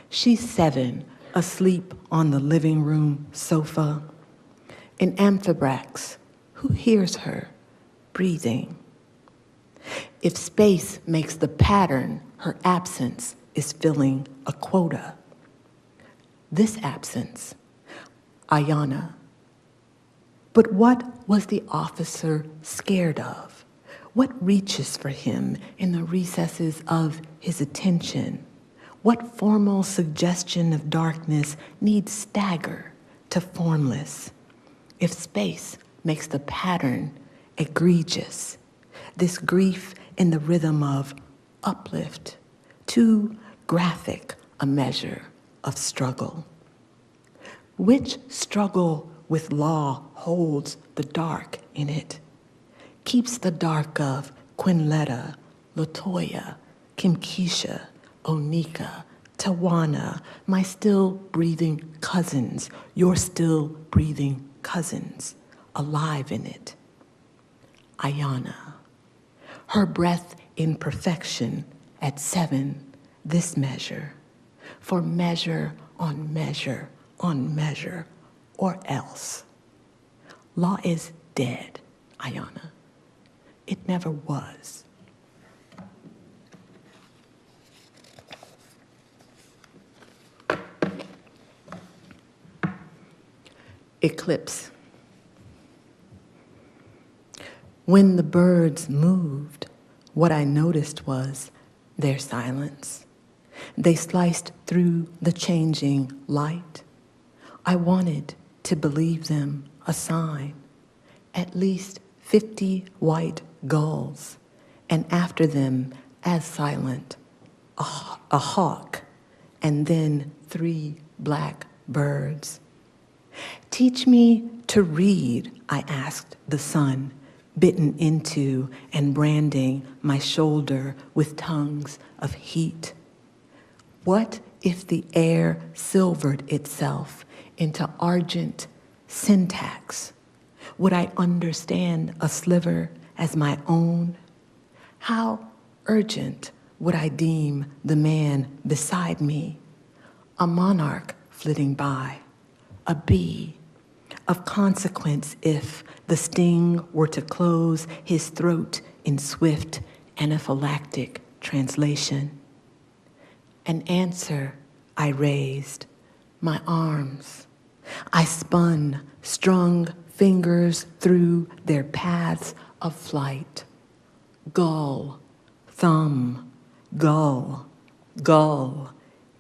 She's 7, asleep on the living room sofa. In amphibrachs, who hears her breathing? If space makes the pattern, her absence is filling a quota. This absence, Ayanna. But what was the officer scared of? What reaches for him in the recesses of his attention? What formal suggestion of darkness needs stagger to formless? If space makes the pattern egregious, this grief in the rhythm of uplift, too graphic a measure of struggle. Which struggle with law holds the dark in it, keeps the dark of Quinletta, Latoya, Kimkeisha, Onika, Tawana, my still breathing cousins, your still breathing cousins, alive in it. Ayanna, her breath in perfection at 7, this measure, for measure on measure on measure, or else. Law is dead, Ayanna. It never was. eclipse. When the birds moved, what I noticed was their silence. They sliced through the changing light. I wanted to believe them a sign. At least 50 white gulls, and after them, as silent, a hawk, and then 3 black birds. Teach me to read, I asked the sun, bitten into and branding my shoulder with tongues of heat. What if the air silvered itself into argent syntax? Would I understand a sliver as my own? How urgent would I deem the man beside me? A monarch flitting by, a bee, of consequence if the sting were to close his throat in swift anaphylactic translation. An answer I raised, my arms. I spun, strung fingers through their paths of flight. Gull, thumb, gull, gull,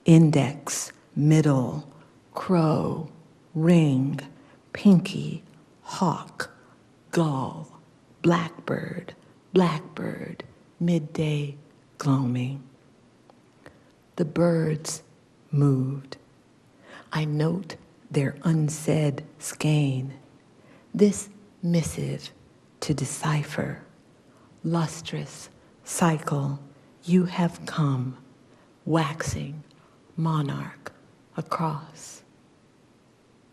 index, middle, crow, ring, pinky, hawk, gull, blackbird, blackbird, midday gloaming. The birds moved. I note their unsaid skein. This missive to decipher. Lustrous cycle, you have come, waxing monarch across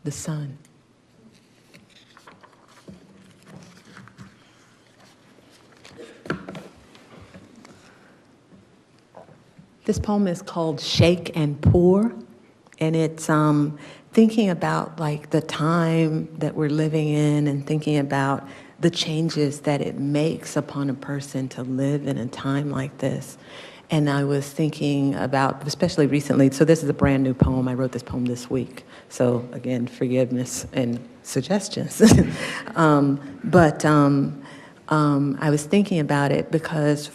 the sun. This poem is called Shake and Pour, and it's thinking about like the time that we're living in and thinking about the changes that it makes upon a person to live in a time like this. And I was thinking about, especially recently, so this is a brand new poem. I wrote this poem this week. So again, forgiveness and suggestions. I was thinking about it because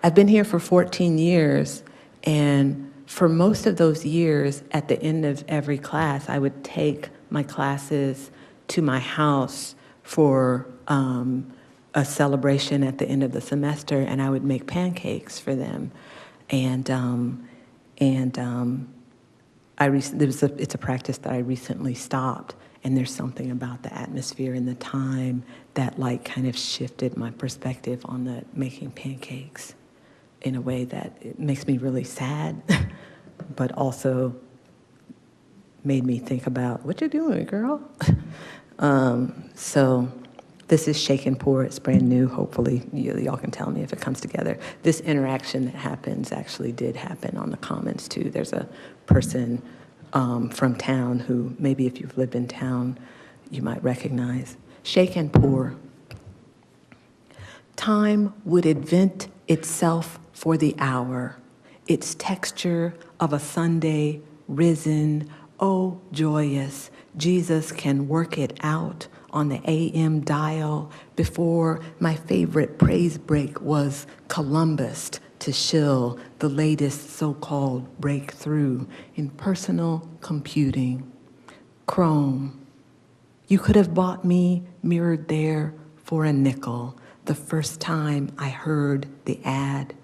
I've been here for 14 years, and for most of those years, at the end of every class, I would take my classes to my house for a celebration at the end of the semester, and I would make pancakes for them. It's a practice that I recently stopped, and there's something about the atmosphere and the time that like kind of shifted my perspective on the making pancakes in a way that it makes me really sad, but also made me think about, what you doing, girl? So this is Shake and Pour. It's brand new. Hopefully y'all can tell me if it comes together. This interaction that happens actually did happen on the Commons too. There's a person from town who maybe if you've lived in town, you might recognize. Shake and pour. Time would invent itself for the hour, its texture of a Sunday risen, oh joyous, Jesus can work it out on the AM dial before my favorite praise break was Columbus to shill the latest so-called breakthrough in personal computing. Chrome. You could have bought me mirrored there for a nickel the first time I heard the ad.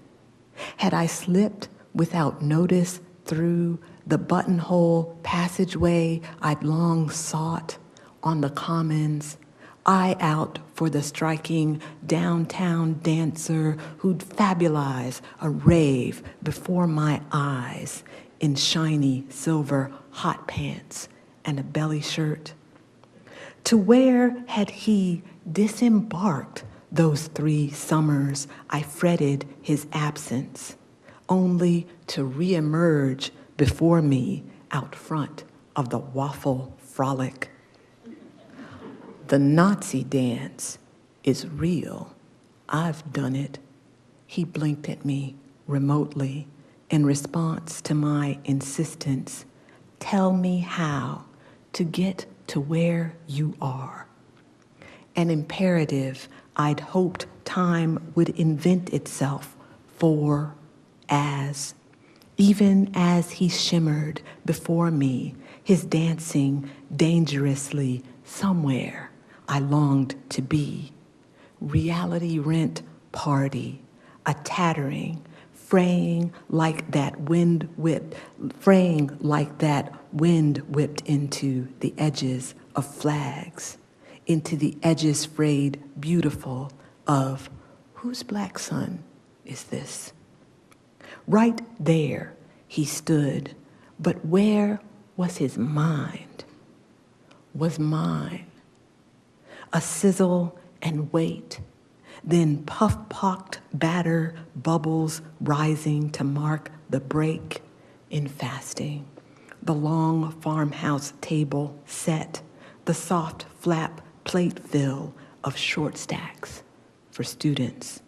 Had I slipped without notice through the buttonhole passageway I'd long sought on the Commons, eye out for the striking downtown dancer who'd fabulize a rave before my eyes in shiny silver hot pants and a belly shirt. To where had he disembarked those 3 summers I fretted his absence, only to reemerge before me out front of the waffle frolic? The Nazi dance is real. I've done it. He blinked at me remotely in response to my insistence. Tell me how to get to where you are. An imperative I'd hoped time would invent itself for, as, even as he shimmered before me, his dancing dangerously somewhere I longed to be. Reality rent party, a tattering, fraying like that wind whipped into the edges of flags, into the edges frayed beautiful of whose black son is this? Right there he stood, but where was his mind? Was mine. A sizzle and weight, then puff-pocked batter bubbles rising to mark the break in fasting. The long farmhouse table set, the soft flap plate fill of short stacks for students.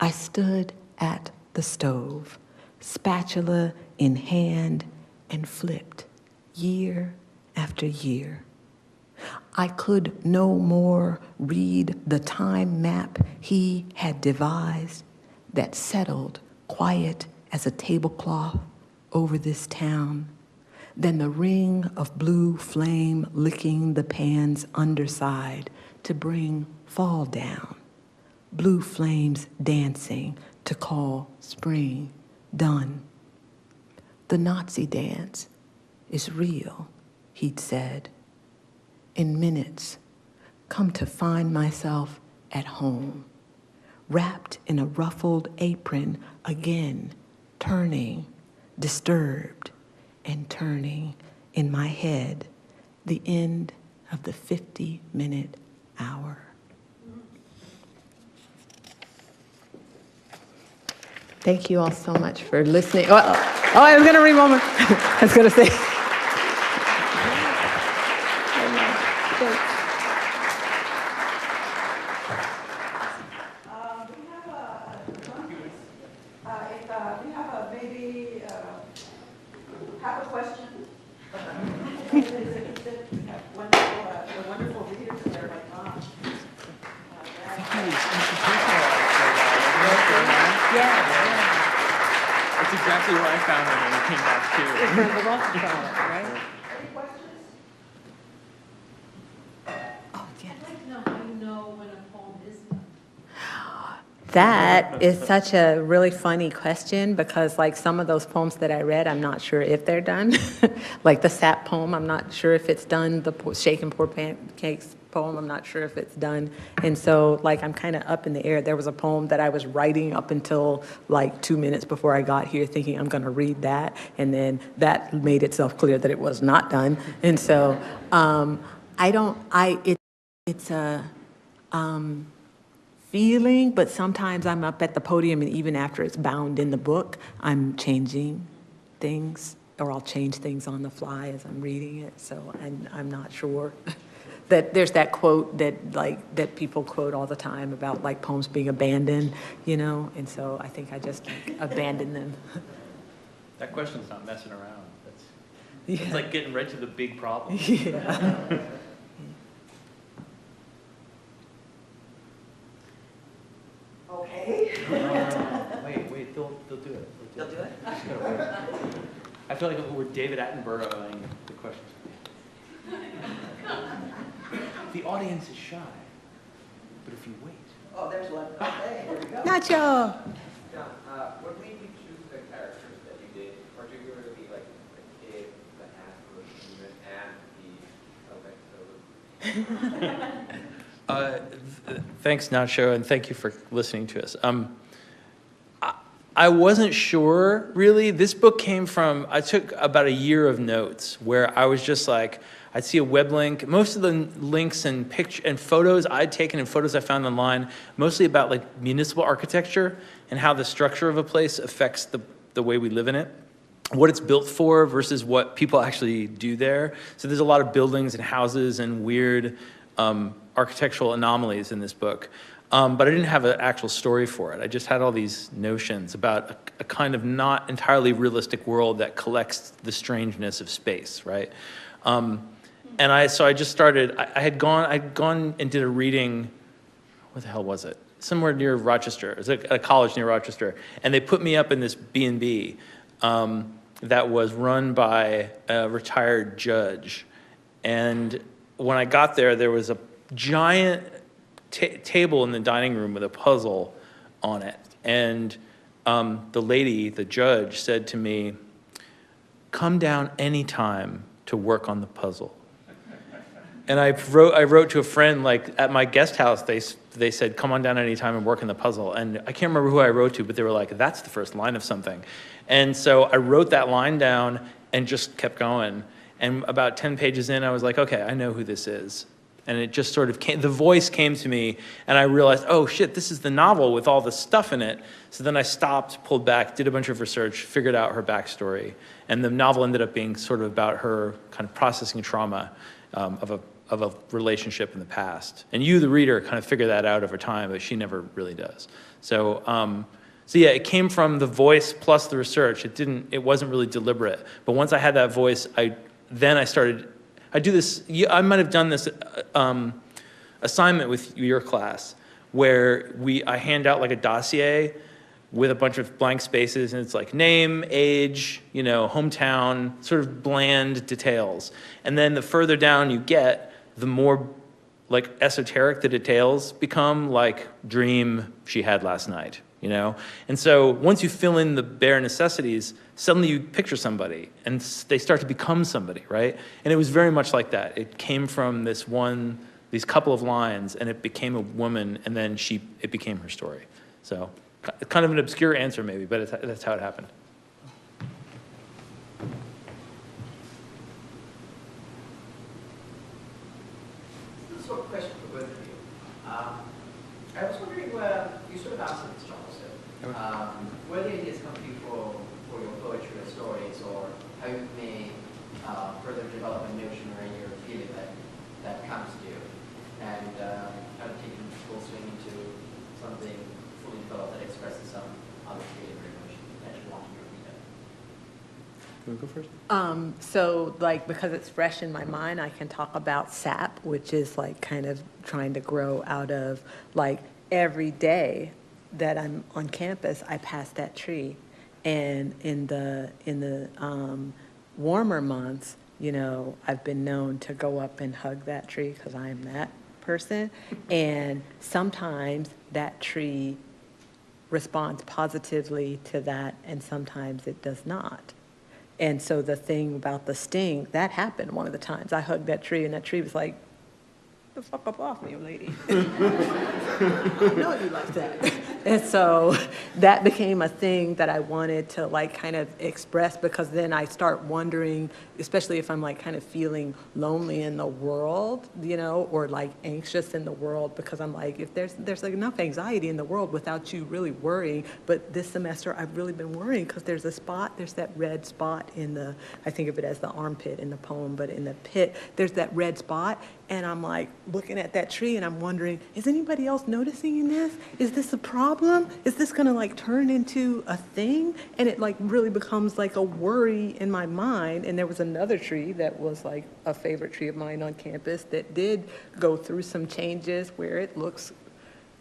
I stood at the stove, spatula in hand, and flipped year after year. I could no more read the time map he had devised that settled quiet as a tablecloth over this town than the ring of blue flame licking the pan's underside to bring fall down. Blue flames dancing to call spring done. The Nazi dance is real, he'd said. In minutes, come to find myself at home, wrapped in a ruffled apron again, turning, disturbed, and turning in my head, the end of the 50-minute hour. Thank you all so much for listening. Oh, I was going to read one more. I was going to say. That's exactly where I found it when I came back too. Oh, yes. I'd like to know how you know when a poem is done. That is such a really funny question because like some of those poems that I read, I'm not sure if they're done. Like the sap poem, I'm not sure if it's done. The shake and pour pancakes poem, I'm not sure if it's done. And so like I'm kind of up in the air. There was a poem that I was writing up until like 2 minutes before I got here thinking I'm going to read that. And then that made itself clear that it was not done. And so it's a feeling, but sometimes I'm up at the podium and even after it's bound in the book, I'm changing things or I'll change things on the fly as I'm reading it. So I'm not sure. That there's that quote that people quote all the time about like poems being abandoned, you know, and so I think I just abandon them. That question's not messing around. It's like getting right to the big problem. Yeah. Okay. Wait, they'll do it. They'll do it? Just gotta wait. I feel like we're David Attenboroughing the questions. The audience is shy, but if you wait. Oh, there's one. Okay, here we go. Nacho. John, what made you choose the characters that you did, particularly like the kid, the Afro human, and the Thanks, Nacho, and thank you for listening to us. I wasn't sure, really. This book came from, I took about a year of notes where I was just like, I'd see a web link. Most of the links and photos I'd taken and photos I found online, mostly about like municipal architecture and how the structure of a place affects the way we live in it, what it's built for versus what people actually do there. So there's a lot of buildings and houses and weird architectural anomalies in this book. But I didn't have an actual story for it. I just had all these notions about a kind of not entirely realistic world that collects the strangeness of space, right? And so I just started, I'd gone and did a reading, what the hell was it? Somewhere near Rochester. It was a college near Rochester. And they put me up in this B&B that was run by a retired judge. And when I got there, there was a giant table in the dining room with a puzzle on it. And the lady, the judge, said to me, "Come down anytime to work on the puzzle." And I wrote to a friend, like at my guest house, they said, "Come on down anytime and work on the puzzle." And I can't remember who I wrote to, but they were like, "That's the first line of something." And so I wrote that line down and just kept going. And about 10 pages in, I was like, okay, I know who this is. And it just sort of came, the voice came to me, and I realized, oh shit, this is the novel with all the stuff in it. So then I stopped, pulled back, did a bunch of research, figured out her backstory. And the novel ended up being sort of about her kind of processing trauma of a relationship in the past. And you, the reader, kind of figure that out over time, but she never really does. So yeah, it came from the voice plus the research. It wasn't really deliberate. But once I had that voice, I do this, I might have done this assignment with your class where I hand out like a dossier with a bunch of blank spaces, and it's like name, age, hometown, sort of bland details. And then the further down you get, the more like esoteric the details become, like dream she had last night, And so once you fill in the bare necessities, suddenly you picture somebody and they start to become somebody, right? And it was very much like that. It came from these couple of lines, and it became a woman, and then it became her story. So kind of an obscure answer maybe, but that's how it happened. This is a sort of question for both of you. I was wondering you sort of answered this, John, where the ideas come to you for your poetry or stories, or how you may further develop a notion or any feeling that comes to you, and kind of taking full swing into something fully developed that expresses some other feeling or emotion that you want to read. Can we go first? So like, because it's fresh in my mind, I can talk about SAP, which is like kind of trying to grow out of like every day that I'm on campus, I pass that tree. And in the warmer months, I've been known to go up and hug that tree because I am that person. And sometimes that tree responds positively to that, and sometimes it does not. And so the thing about the sting, that happened one of the times. I hugged that tree, and that tree was like, the fuck up off me, lady. I know you like that. And so that became a thing that I wanted to like kind of express, because then I start wondering, especially if I'm like kind of feeling lonely in the world, or like anxious in the world, because I'm like, if there's like enough anxiety in the world without you really worrying. But this semester I've really been worrying because there's that red spot I think of it as the armpit in the poem, but in the pit, there's that red spot. And I'm like looking at that tree and I'm wondering, is anybody else noticing this? Is this a problem? Is this gonna like turn into a thing? And it like really becomes like a worry in my mind. And there was another tree that was like a favorite tree of mine on campus that did go through some changes where it looks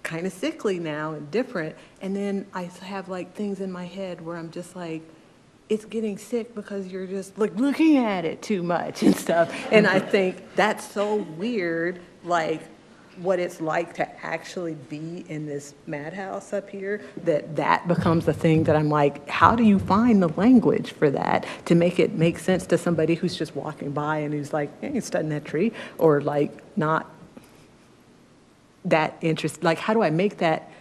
kind of sickly now and different. And then I have like things in my head where I'm just like, it's getting sick because you're just like looking at it too much and stuff. And I think that's so weird, like what it's like to actually be in this madhouse up here, that becomes a thing that I'm like, how do you find the language for that to make it make sense to somebody who's just walking by and who's like, hey, you're studying that tree, or like not that interest, like how do I make that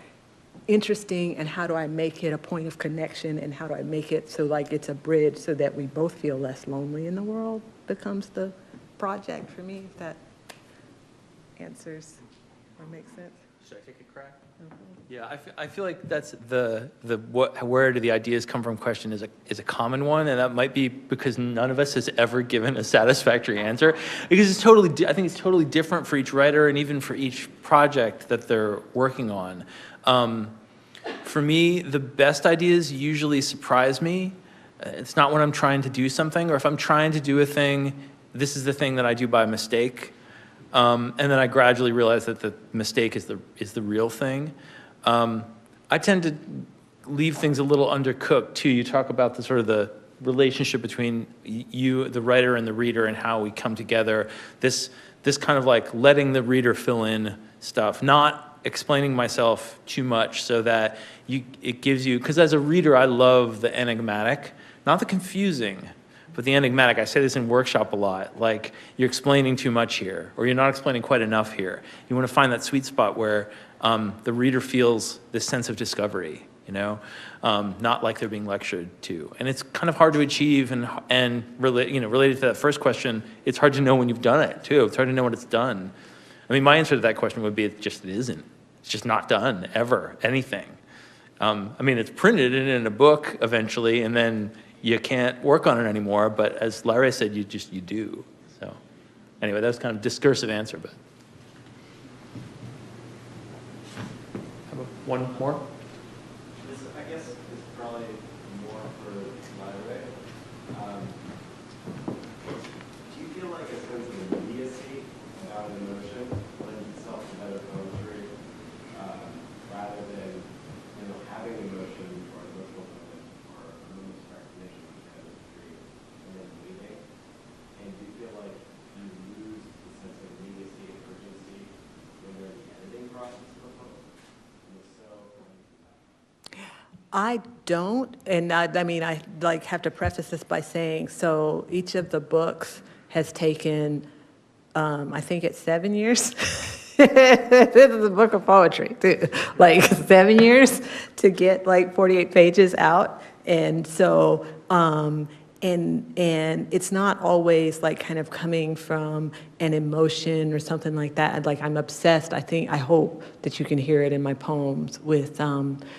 interesting, and how do I make it a point of connection, and how do I make it so like it's a bridge so that we both feel less lonely in the world becomes the project for me, if that answers or makes sense. Should I take a crack? Yeah, I feel like that's where do the ideas come from question is a common one, and that might be because none of us has ever given a satisfactory answer, because I think it's totally different for each writer and even for each project that they're working on. For me, the best ideas usually surprise me. It's not when I'm trying to do something, or if I'm trying to do a thing this is the thing that I do by mistake. And then I gradually realized that the mistake is the real thing. I tend to leave things a little undercooked too. You talk about the sort of the relationship between you, the writer, and the reader, and how we come together. This kind of like letting the reader fill in stuff, not explaining myself too much, so that it gives you, because as a reader, I love the enigmatic, not the confusing, but the enigmatic. I say this in workshop a lot, like you're explaining too much here, or you're not explaining quite enough here. You want to find that sweet spot where the reader feels this sense of discovery, not like they're being lectured to. And it's kind of hard to achieve, and related to that first question, it's hard to know when you've done it too. It's hard to know when it's done. I mean, my answer to that question would be it isn't. It's just not done, ever, anything. I mean, it's printed in a book eventually, and then you can't work on it anymore, but as Lyrae said, you do. So anyway, that was kind of a discursive answer, but. How about one more? This, I guess, is probably more for Lyrae. Do you feel like a sense of immediacy about an emotion lends itself to better poetry, rather than having emotion or emotional moment or a moment's recognition because of grief and then waiting? And do you feel like you lose the sense of immediacy and urgency when you're in the editing process of a poem? And if so, how do you do that? I don't, and I mean, I have to preface this by saying, so each of the books has taken, I think it's 7 years. This is a book of poetry, too. 7 years to get 48 pages out, and so and it's not always kind of coming from an emotion or something like that. I'm obsessed. I hope that you can hear it in my poems with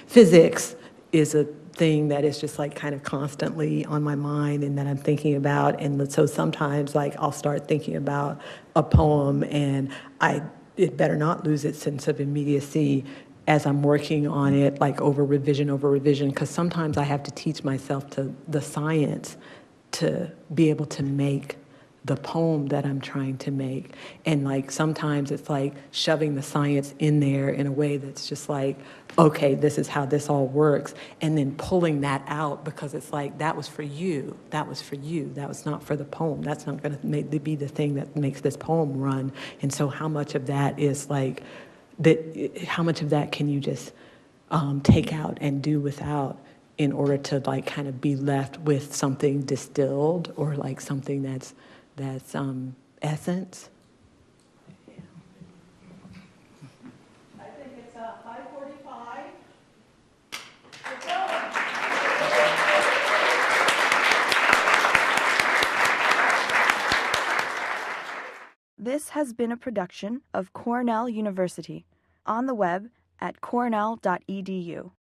physics is a thing that is just kind of constantly on my mind and that I'm thinking about. And so sometimes I'll start thinking about a poem and it better not lose its sense of immediacy as I'm working on it, over revision, because sometimes I have to teach myself to the science to be able to make the poem that I'm trying to make. And sometimes it's shoving the science in there in a way that's just okay, this is how this all works, and then pulling that out because it's that was for you, that was not for the poem, that's not going to be the thing that makes this poem run. And so how much of that is how much of that can you just take out and do without in order to kind of be left with something distilled or something that's essence? I think it's 5:45. This has been a production of Cornell University, on the web at cornell.edu.